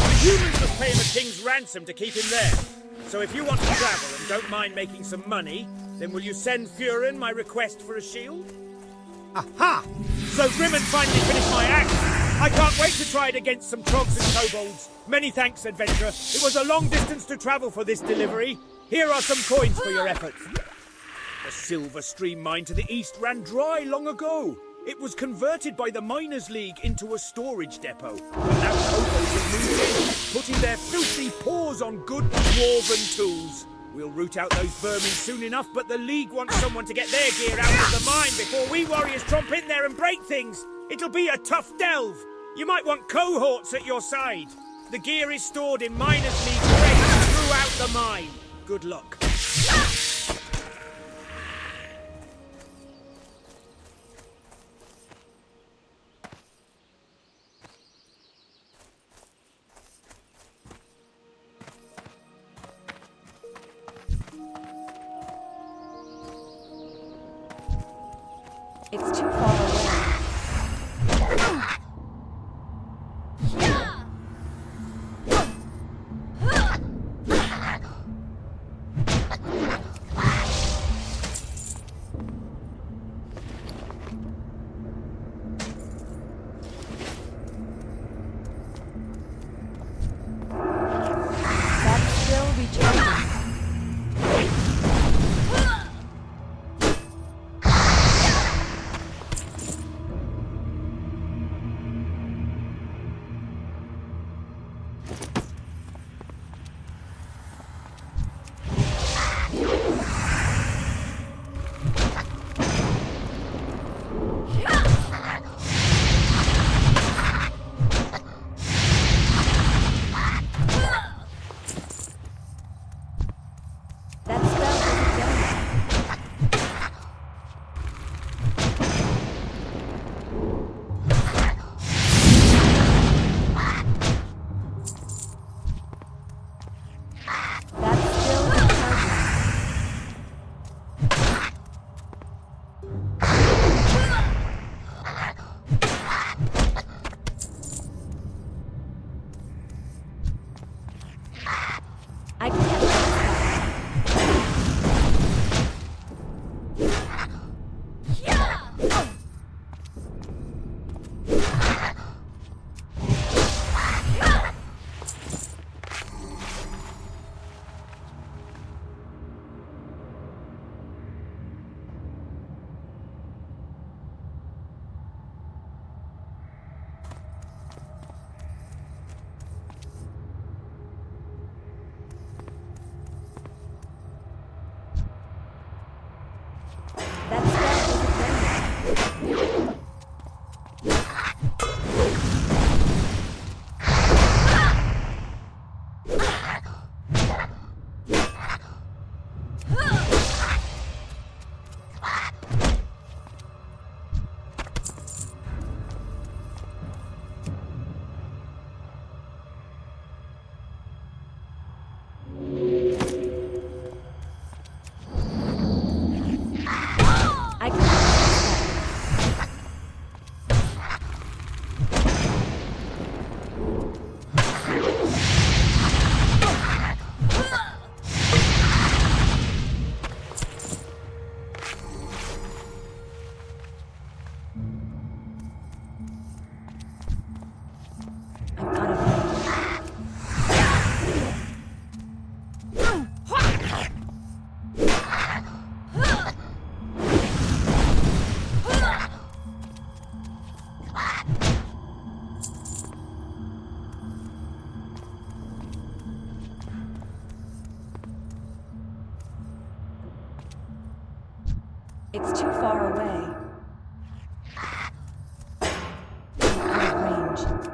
The humans must pay him a king's ransom to keep him there. So if you want to travel and don't mind making some money, then will you send Furin my request for a shield? Aha! So Grimman finally finished my act. I can't wait to try it against some trogs and kobolds. Many thanks, adventurer. It was a long distance to travel for this delivery. Here are some coins for your efforts. The Silver Stream mine to the east ran dry long ago. It was converted by the Miners' League into a storage depot. But now kobolds have moved in, putting their filthy paws on good dwarven tools. We'll root out those vermin soon enough, but the League wants someone to get their gear out of the mine before we warriors tromp in there and break things. It'll be a tough delve. You might want cohorts at your side. The gear is stored in Miners' League crates throughout the mine. Good luck. It's too far away. That's still recharging. It's too far away. Out of range.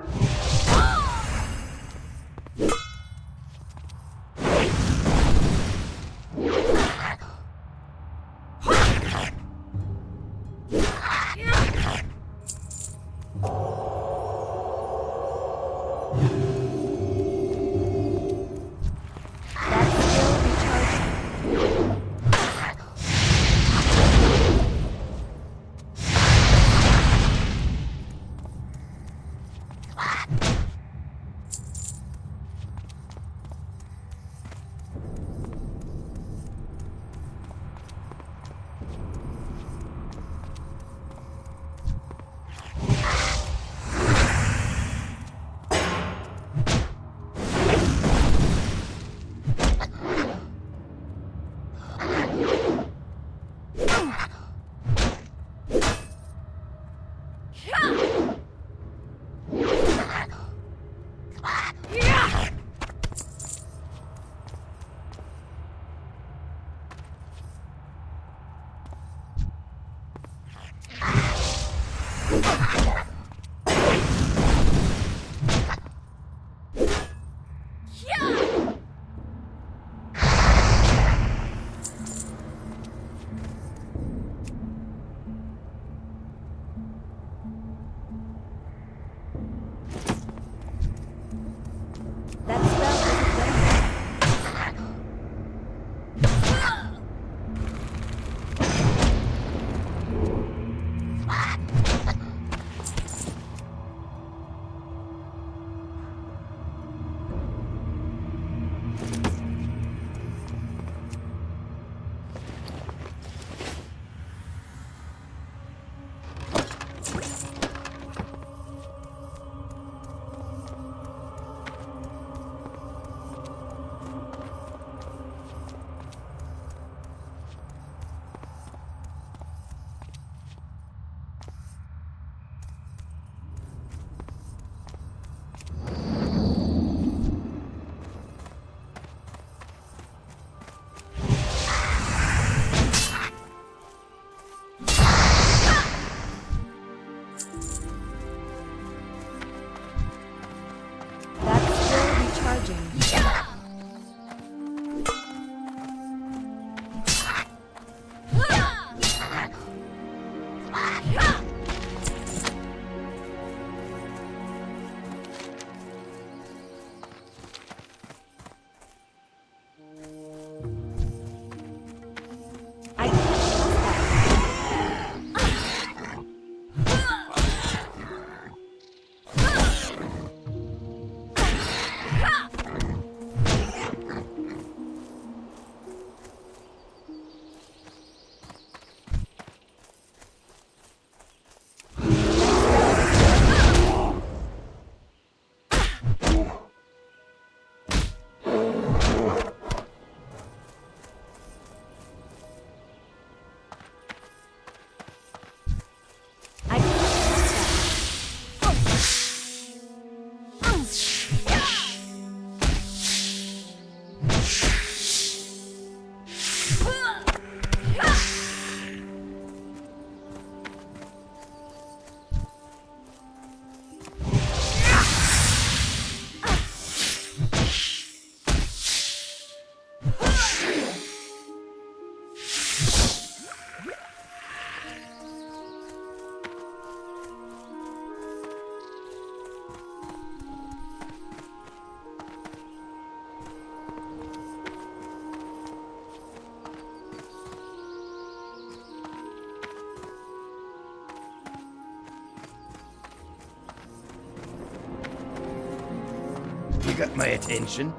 You got my attention.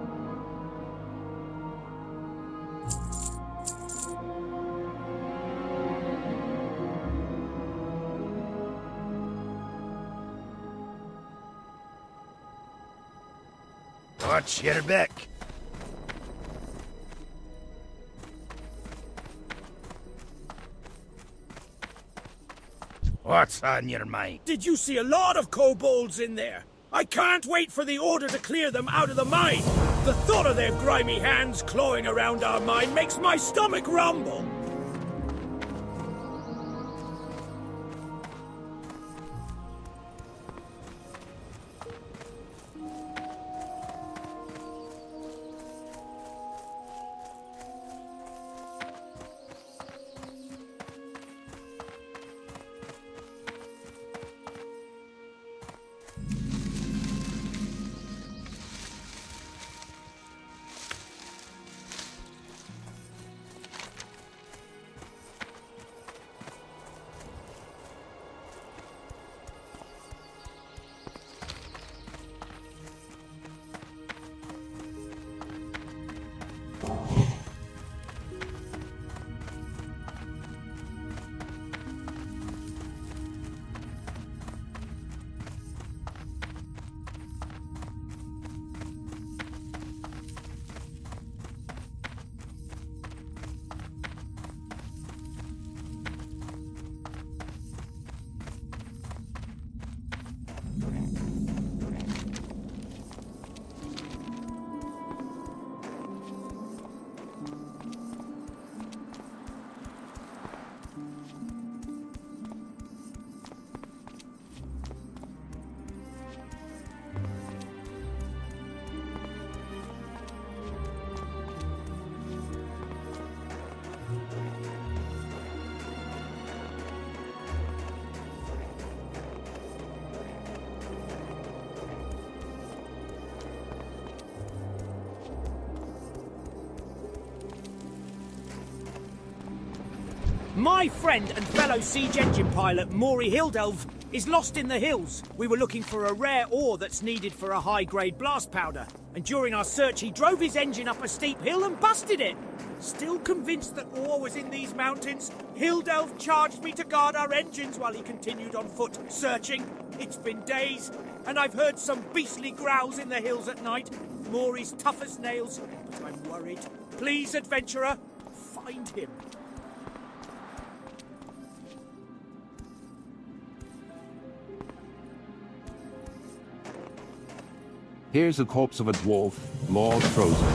Watch your back. What's on your mind? Did you see a lot of kobolds in there? I can't wait for the order to clear them out of the mine. The thought of their grimy hands clawing around our mine makes my stomach rumble. My friend and fellow siege engine pilot Maury Hildelv is lost in the hills. We were looking for a rare ore that's needed for a high-grade blast powder. And during our search, he drove his engine up a steep hill and busted it. Still convinced that ore was in these mountains, Hildelv charged me to guard our engines while he continued on foot, searching. It's been days, and I've heard some beastly growls in the hills at night. Maury's tough as nails, but I'm worried. Please, adventurer, find him. Here's the corpse of a dwarf, long frozen,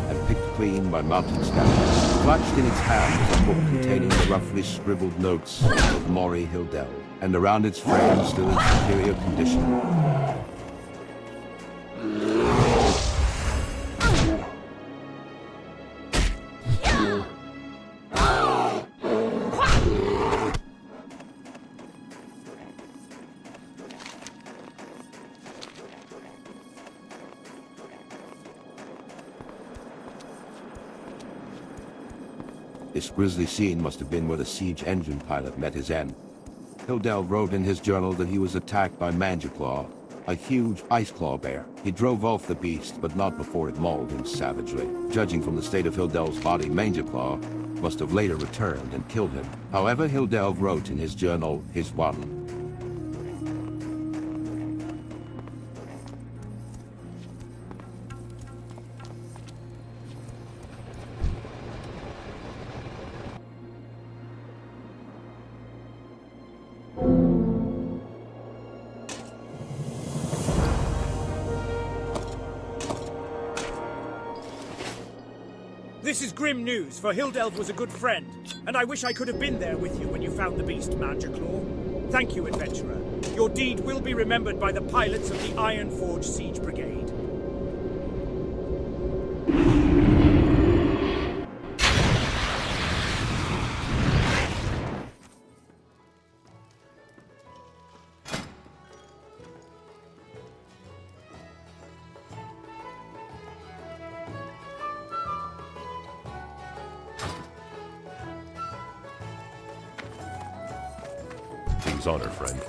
and picked clean by mountain stamina. Clutched in its hand was a book containing the roughly scribbled notes of Maury Hildelv, and around its frame still in superior condition. This grisly scene must have been where the siege engine pilot met his end. Hildelv wrote in his journal that he was attacked by Manjaclaw, a huge ice claw bear. He drove off the beast, but not before it mauled him savagely. Judging from the state of Hildelv's body, Manjaclaw must have later returned and killed him. However, Hildelv wrote in his journal his one. This is grim news, for Hildelv was a good friend, and I wish I could have been there with you when you found the beast, Manjaclaw. Thank you, adventurer. Your deed will be remembered by the pilots of the Ironforge Siege Brigade. King's honor, friend.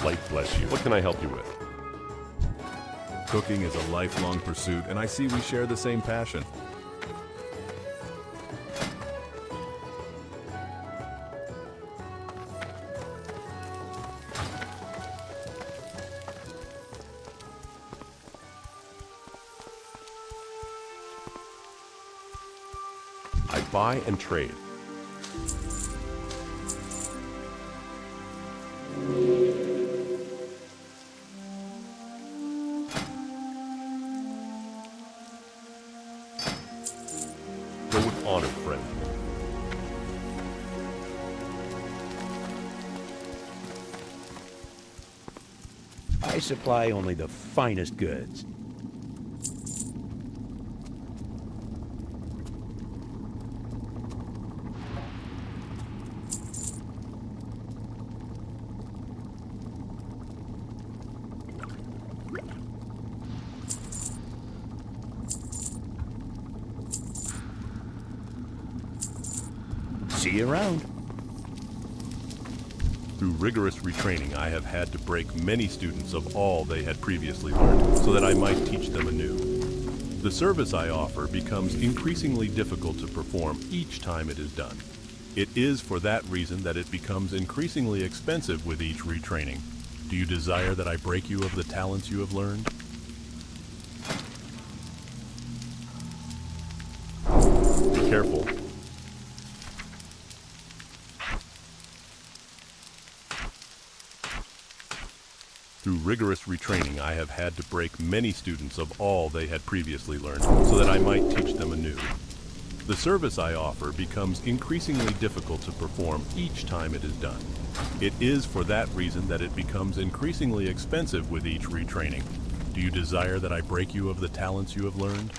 Light bless you. What can I help you with? Cooking is a lifelong pursuit, and I see we share the same passion. I buy and trade. Go with honor, friend. I supply only the finest goods. See you around. Through rigorous retraining, I have had to break many students of all they had previously learned, so that I might teach them anew. The service I offer becomes increasingly difficult to perform each time it is done. It is for that reason that it becomes increasingly expensive with each retraining. Do you desire that I break you of the talents you have learned? Be careful. Through rigorous retraining, I have had to break many students of all they had previously learned, so that I might teach them anew. The service I offer becomes increasingly difficult to perform each time it is done. It is for that reason that it becomes increasingly expensive with each retraining. Do you desire that I break you of the talents you have learned?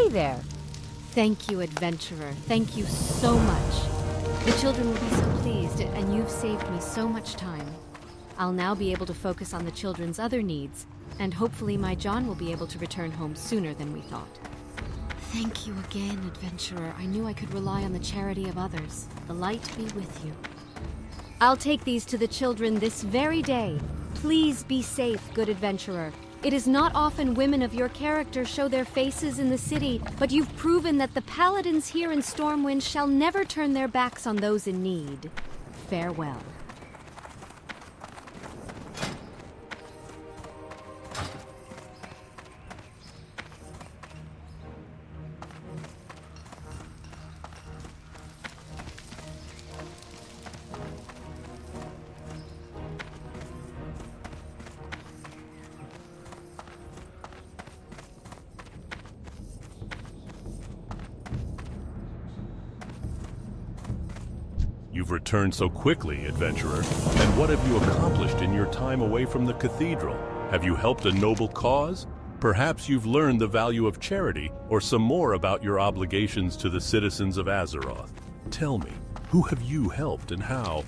Hey there! Thank you, adventurer. Thank you so much. The children will be so pleased, and you've saved me so much time. I'll now be able to focus on the children's other needs, and hopefully my John will be able to return home sooner than we thought. Thank you again, adventurer. I knew I could rely on the charity of others. The light be with you. I'll take these to the children this very day. Please be safe, good adventurer. It is not often women of your character show their faces in the city, but you've proven that the paladins here in Stormwind shall never turn their backs on those in need. Farewell. You've returned so quickly, adventurer. And what have you accomplished in your time away from the cathedral? Have you helped a noble cause? Perhaps you've learned the value of charity, or some more about your obligations to the citizens of Azeroth. Tell me, who have you helped and how?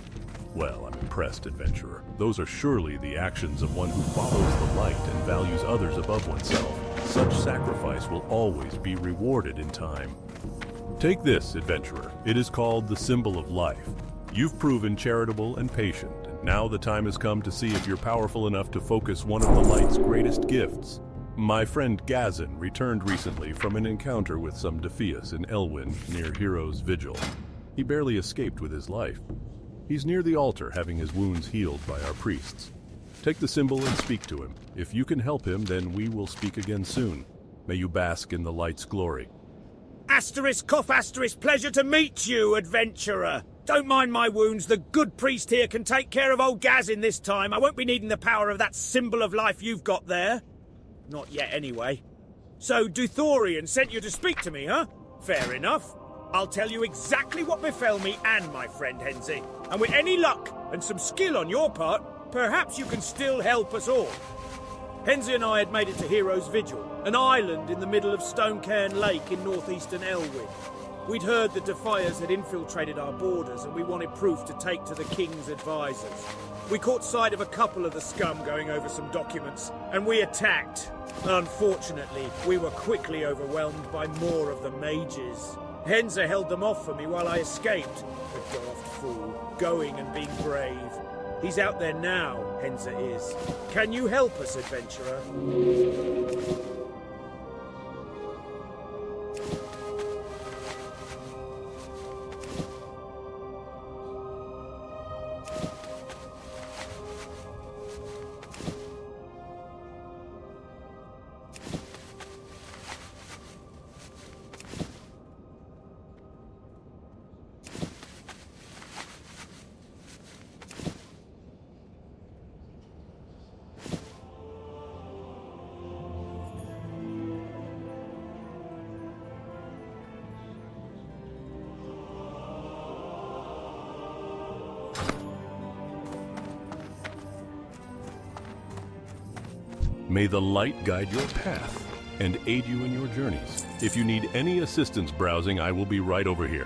Well, I'm impressed, adventurer. Those are surely the actions of one who follows the light and values others above oneself. Such sacrifice will always be rewarded in time. Take this, adventurer. It is called the Symbol of Life. You've proven charitable and patient, and now the time has come to see if you're powerful enough to focus one of the light's greatest gifts. My friend Gazin returned recently from an encounter with some Defias in Elwyn near Hero's Vigil. He barely escaped with his life. He's near the altar having his wounds healed by our priests. Take the symbol and speak to him. If you can help him, then we will speak again soon. May you bask in the light's glory. Asterisk, cough, asterisk, pleasure to meet you, adventurer. Don't mind my wounds, the good priest here can take care of old Gazin this time. I won't be needing the power of that symbol of life you've got there. Not yet, anyway. So, Duthorian sent you to speak to me, huh? Fair enough. I'll tell you exactly what befell me and my friend Henzi. And with any luck and some skill on your part, perhaps you can still help us all. Henzi and I had made it to Hero's Vigil, an island in the middle of Stonecairn Lake in northeastern Elwyn. We'd heard the Defiers had infiltrated our borders and we wanted proof to take to the King's advisors. We caught sight of a couple of the scum going over some documents, and we attacked. Unfortunately, we were quickly overwhelmed by more of the mages. Henza held them off for me while I escaped. The daft fool, going and being brave. He's out there now, Henza is. Can you help us, adventurer? May the light guide your path and aid you in your journeys. If you need any assistance browsing, I will be right over here.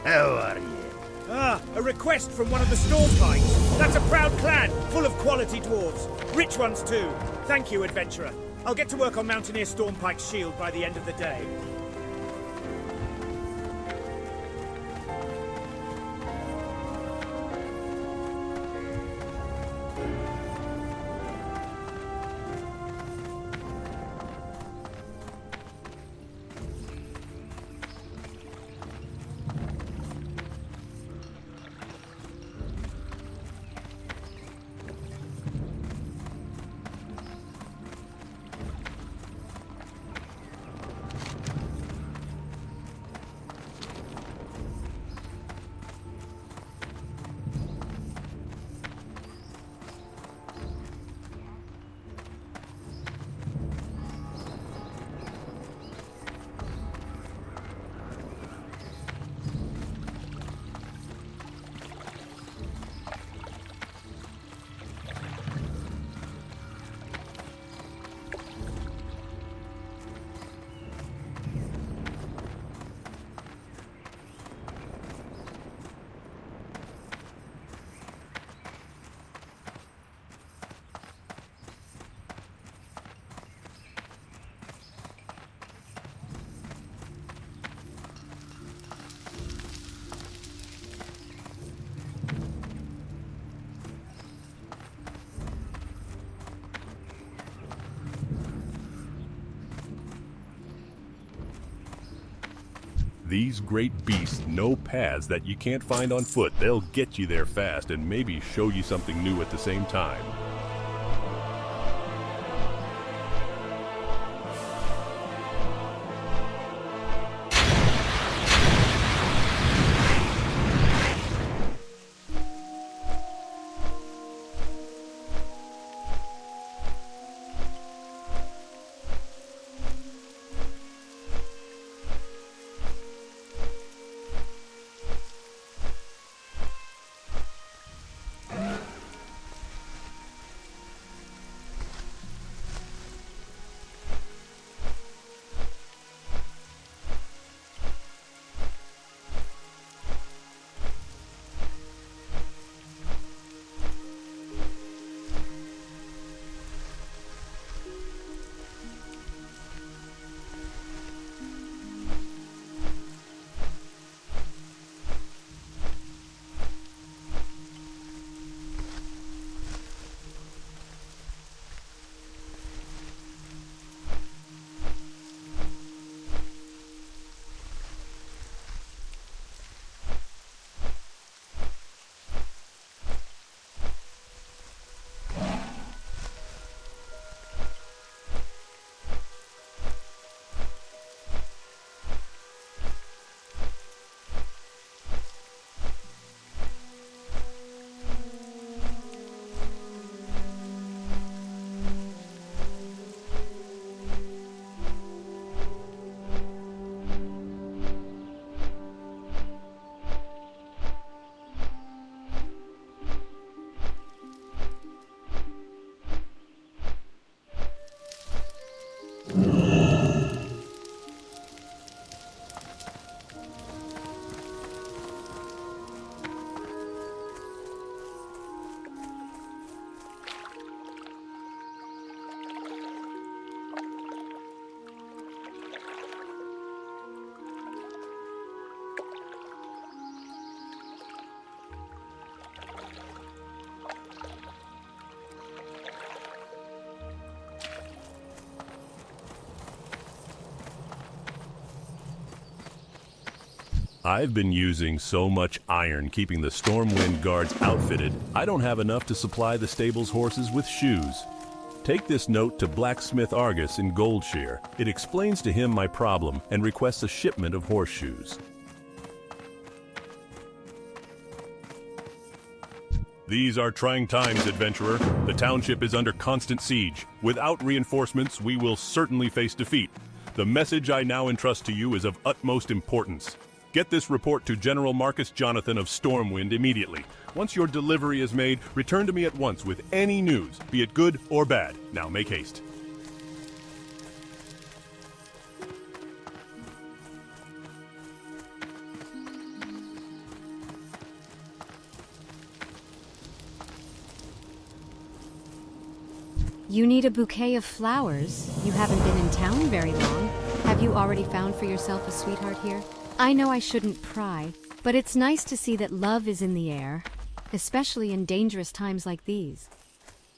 How are you? Ah, a request from one of the Stormpikes. That's a proud clan, full of quality dwarves. Rich ones too. Thank you, adventurer. I'll get to work on Mountaineer Stormpike's shield by the end of the day. These great beasts know paths that you can't find on foot. They'll get you there fast and maybe show you something new at the same time. I've been using so much iron keeping the Stormwind guards outfitted, I don't have enough to supply the stable's horses with shoes. Take this note to Blacksmith Argus in Goldshear. It explains to him my problem and requests a shipment of horseshoes. These are trying times, adventurer. The township is under constant siege. Without reinforcements, we will certainly face defeat. The message I now entrust to you is of utmost importance. Get this report to General Marcus Jonathan of Stormwind immediately. Once your delivery is made, return to me at once with any news, be it good or bad. Now make haste. You need a bouquet of flowers. You haven't been in town very long. Have you already found for yourself a sweetheart here? I know I shouldn't pry, but it's nice to see that love is in the air, especially in dangerous times like these.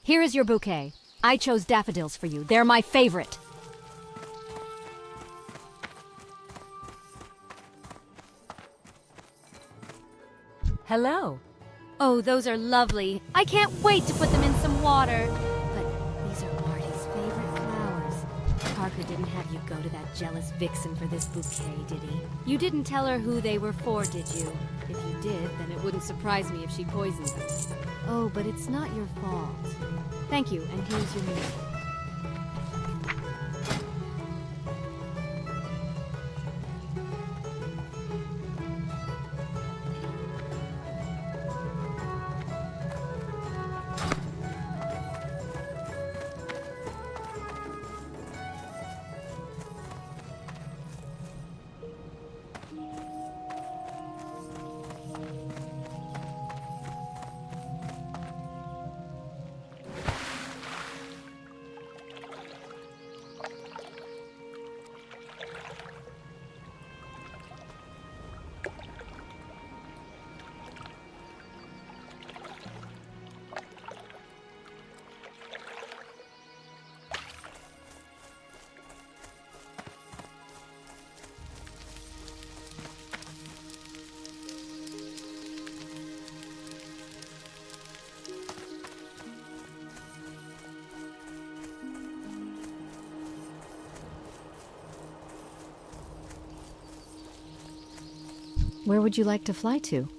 Here is your bouquet. I chose daffodils for you. They're my favorite. Hello. Oh, those are lovely. I can't wait to put them in some water. But these are Marty's favorite flowers. Parker didn't have you go to that jealous vixen for this bouquet, did he? You didn't tell her who they were for, did you? If you did, then it wouldn't surprise me if she poisoned them. Oh, but it's not your fault. Thank you, and here's your meal. Where would you like to fly to?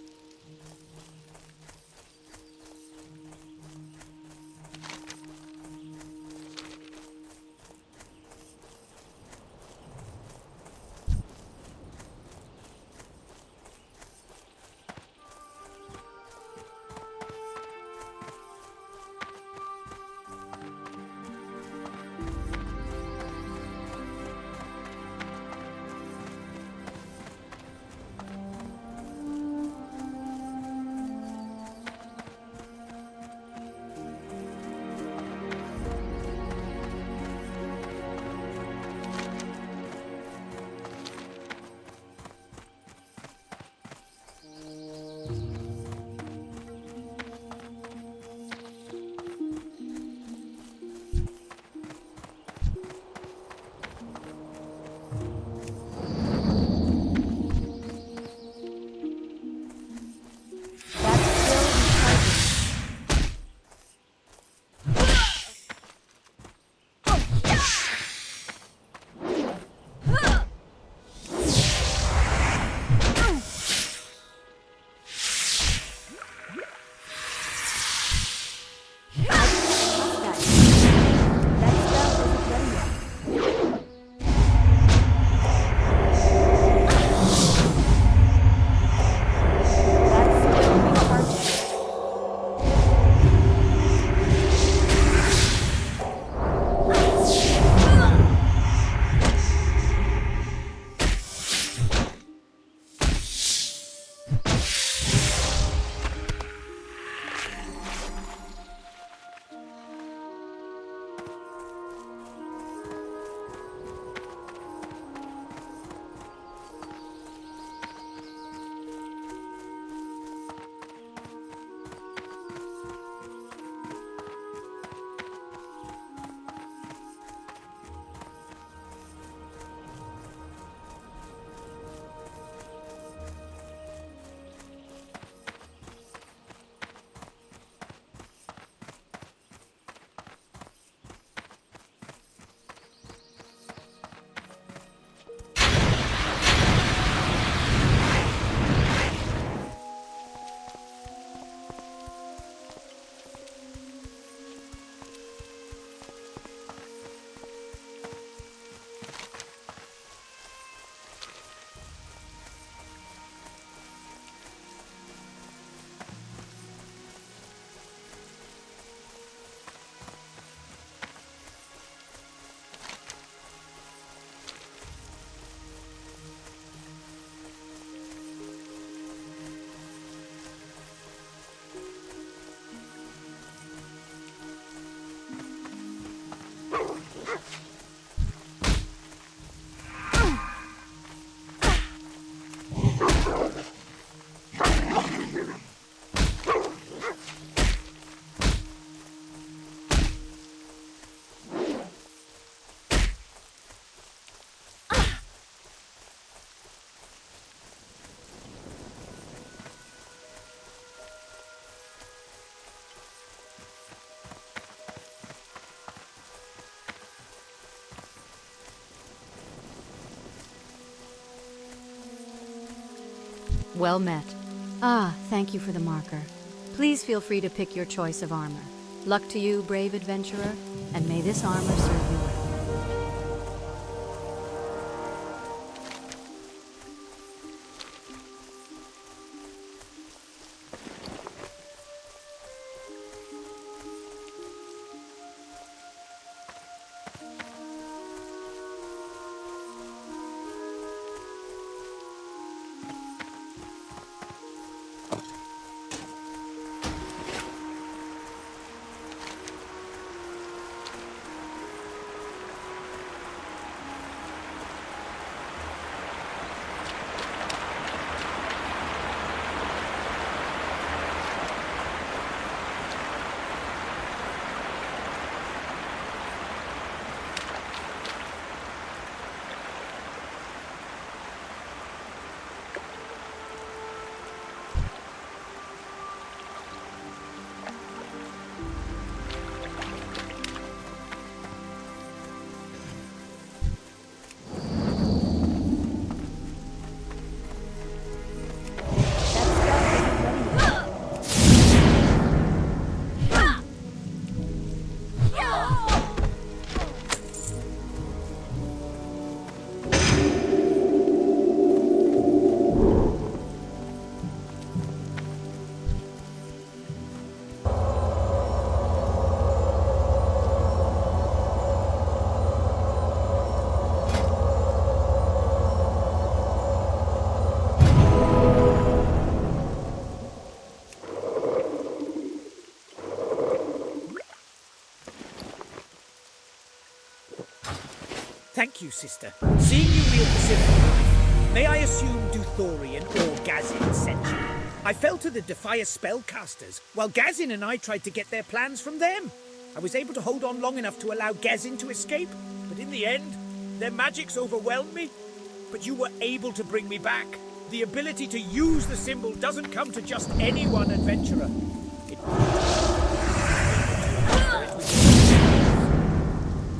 Well met. Ah, thank you for the marker. Please feel free to pick your choice of armor. Luck to you, brave adventurer, and may this armor serve you well. Thank you, sister. Seeing you wield the silver, may I assume Duthorian or Gazin sent you? I fell to the Defier spellcasters, while Gazin and I tried to get their plans from them. I was able to hold on long enough to allow Gazin to escape, but in the end, their magics overwhelmed me. But you were able to bring me back. The ability to use the symbol doesn't come to just anyone, adventurer.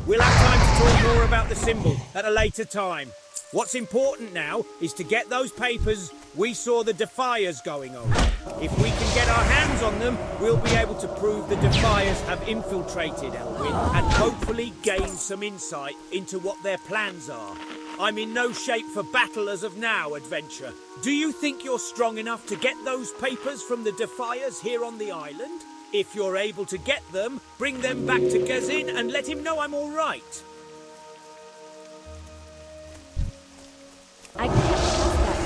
We'll have time to talk more about the symbol at a later time. What's important now is to get those papers we saw the Defiers going over. If we can get our hands on them, we'll be able to prove the Defiers have infiltrated Elwyn and hopefully gain some insight into what their plans are. I'm in no shape for battle as of now, adventurer. Do you think you're strong enough to get those papers from the Defiers here on the island? If you're able to get them, bring them back to Gazin and let him know I'm all right. I can't trust that.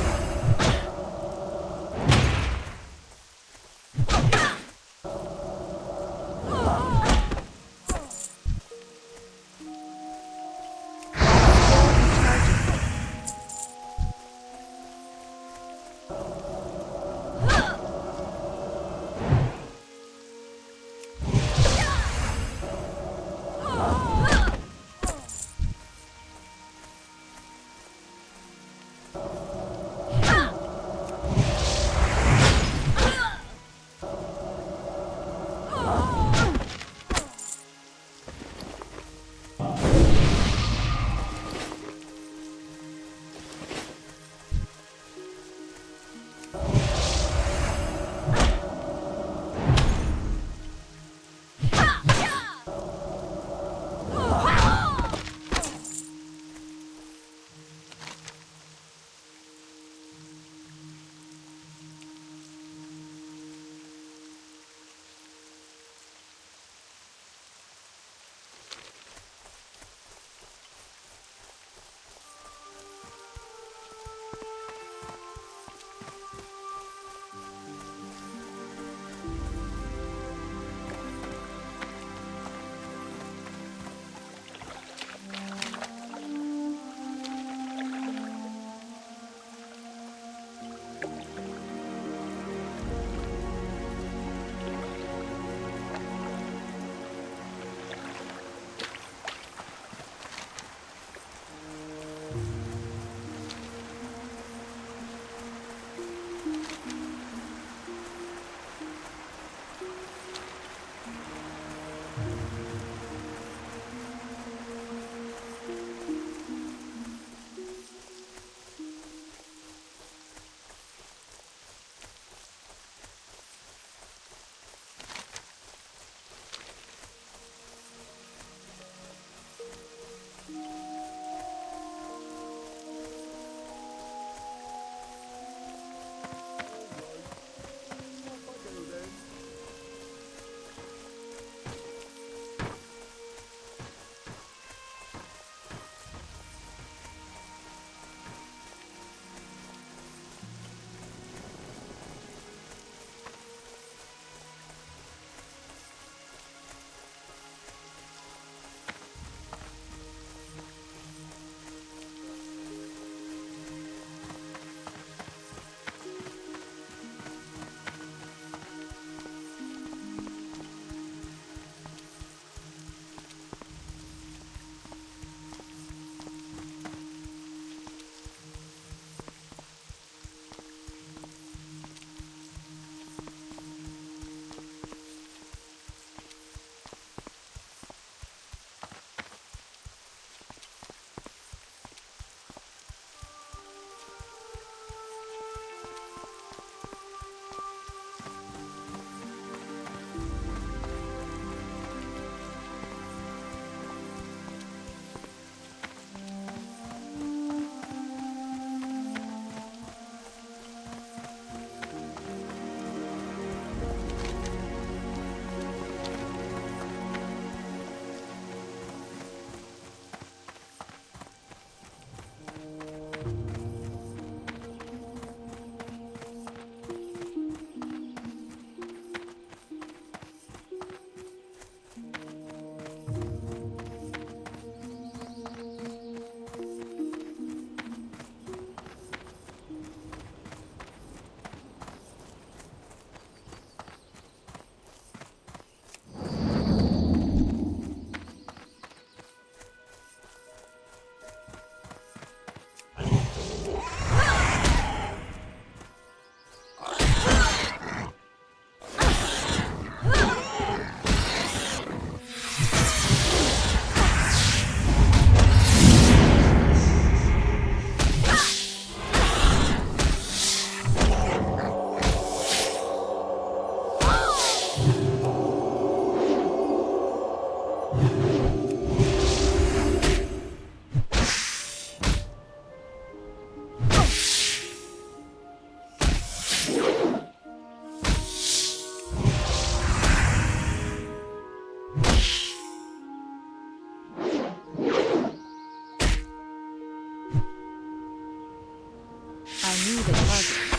knew the target.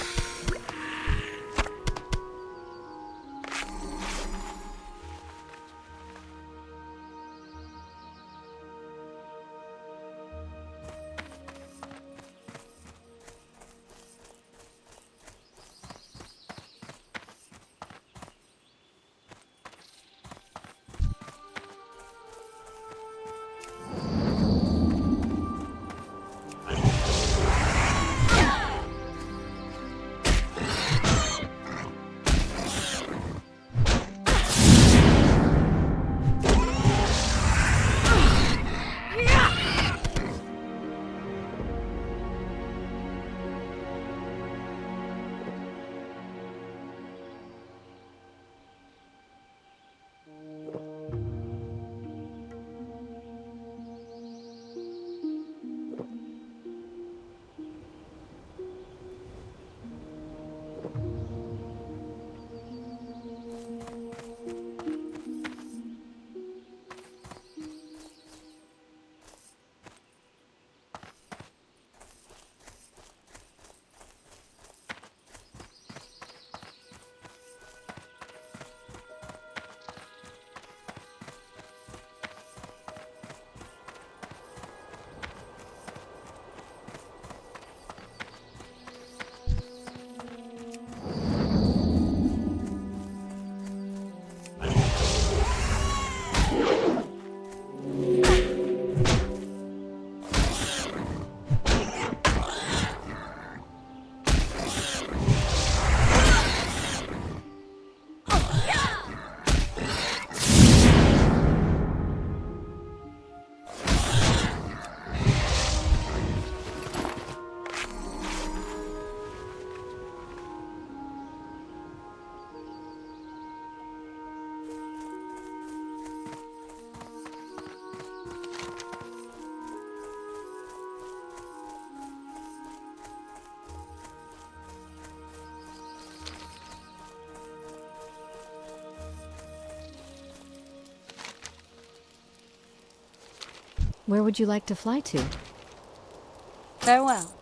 Where would you like to fly to? Farewell.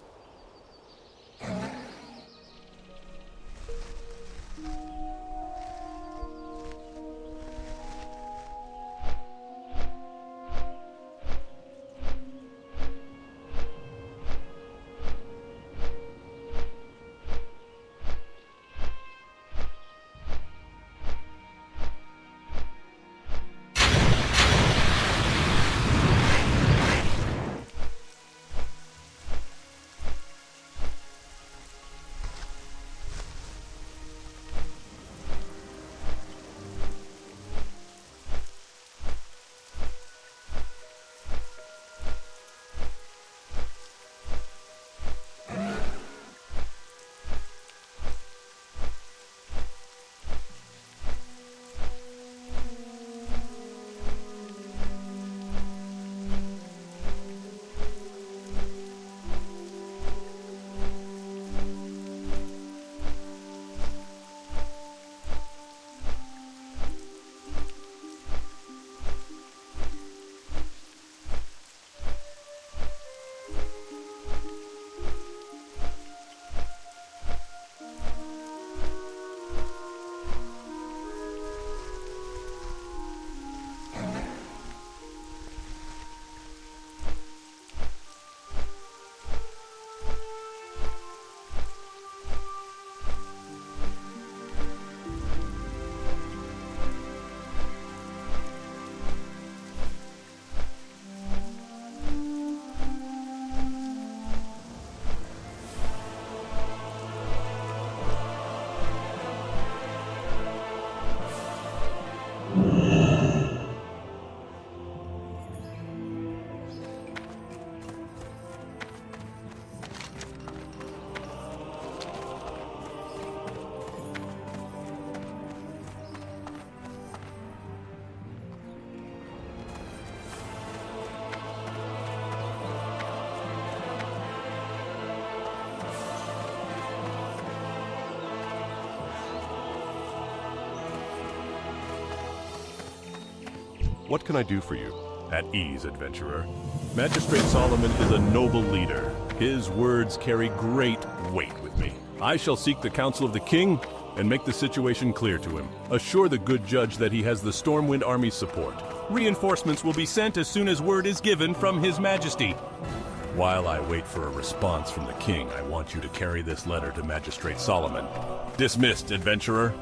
What can I do for you? At ease, adventurer. Magistrate Solomon is a noble leader. His words carry great weight with me. I shall seek the counsel of the king and make the situation clear to him. Assure the good judge that he has the Stormwind Army's support. Reinforcements will be sent as soon as word is given from His Majesty. While I wait for a response from the king, I want you to carry this letter to Magistrate Solomon. Dismissed, adventurer.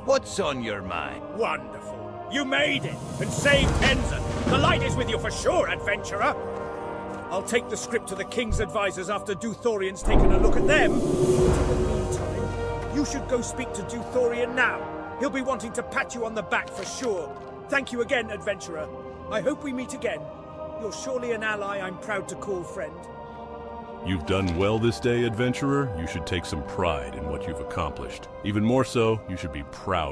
What's on your mind? Wonderful. You made it and saved Penzance. The light is with you for sure, adventurer. I'll take the script to the king's advisors after Duthorian's taken a look at them. But in the meantime, you should go speak to Duthorian now. He'll be wanting to pat you on the back for sure. Thank you again, adventurer. I hope we meet again. You're surely an ally I'm proud to call friend. You've done well this day, adventurer. You should take some pride in what you've accomplished. Even more so, you should be proud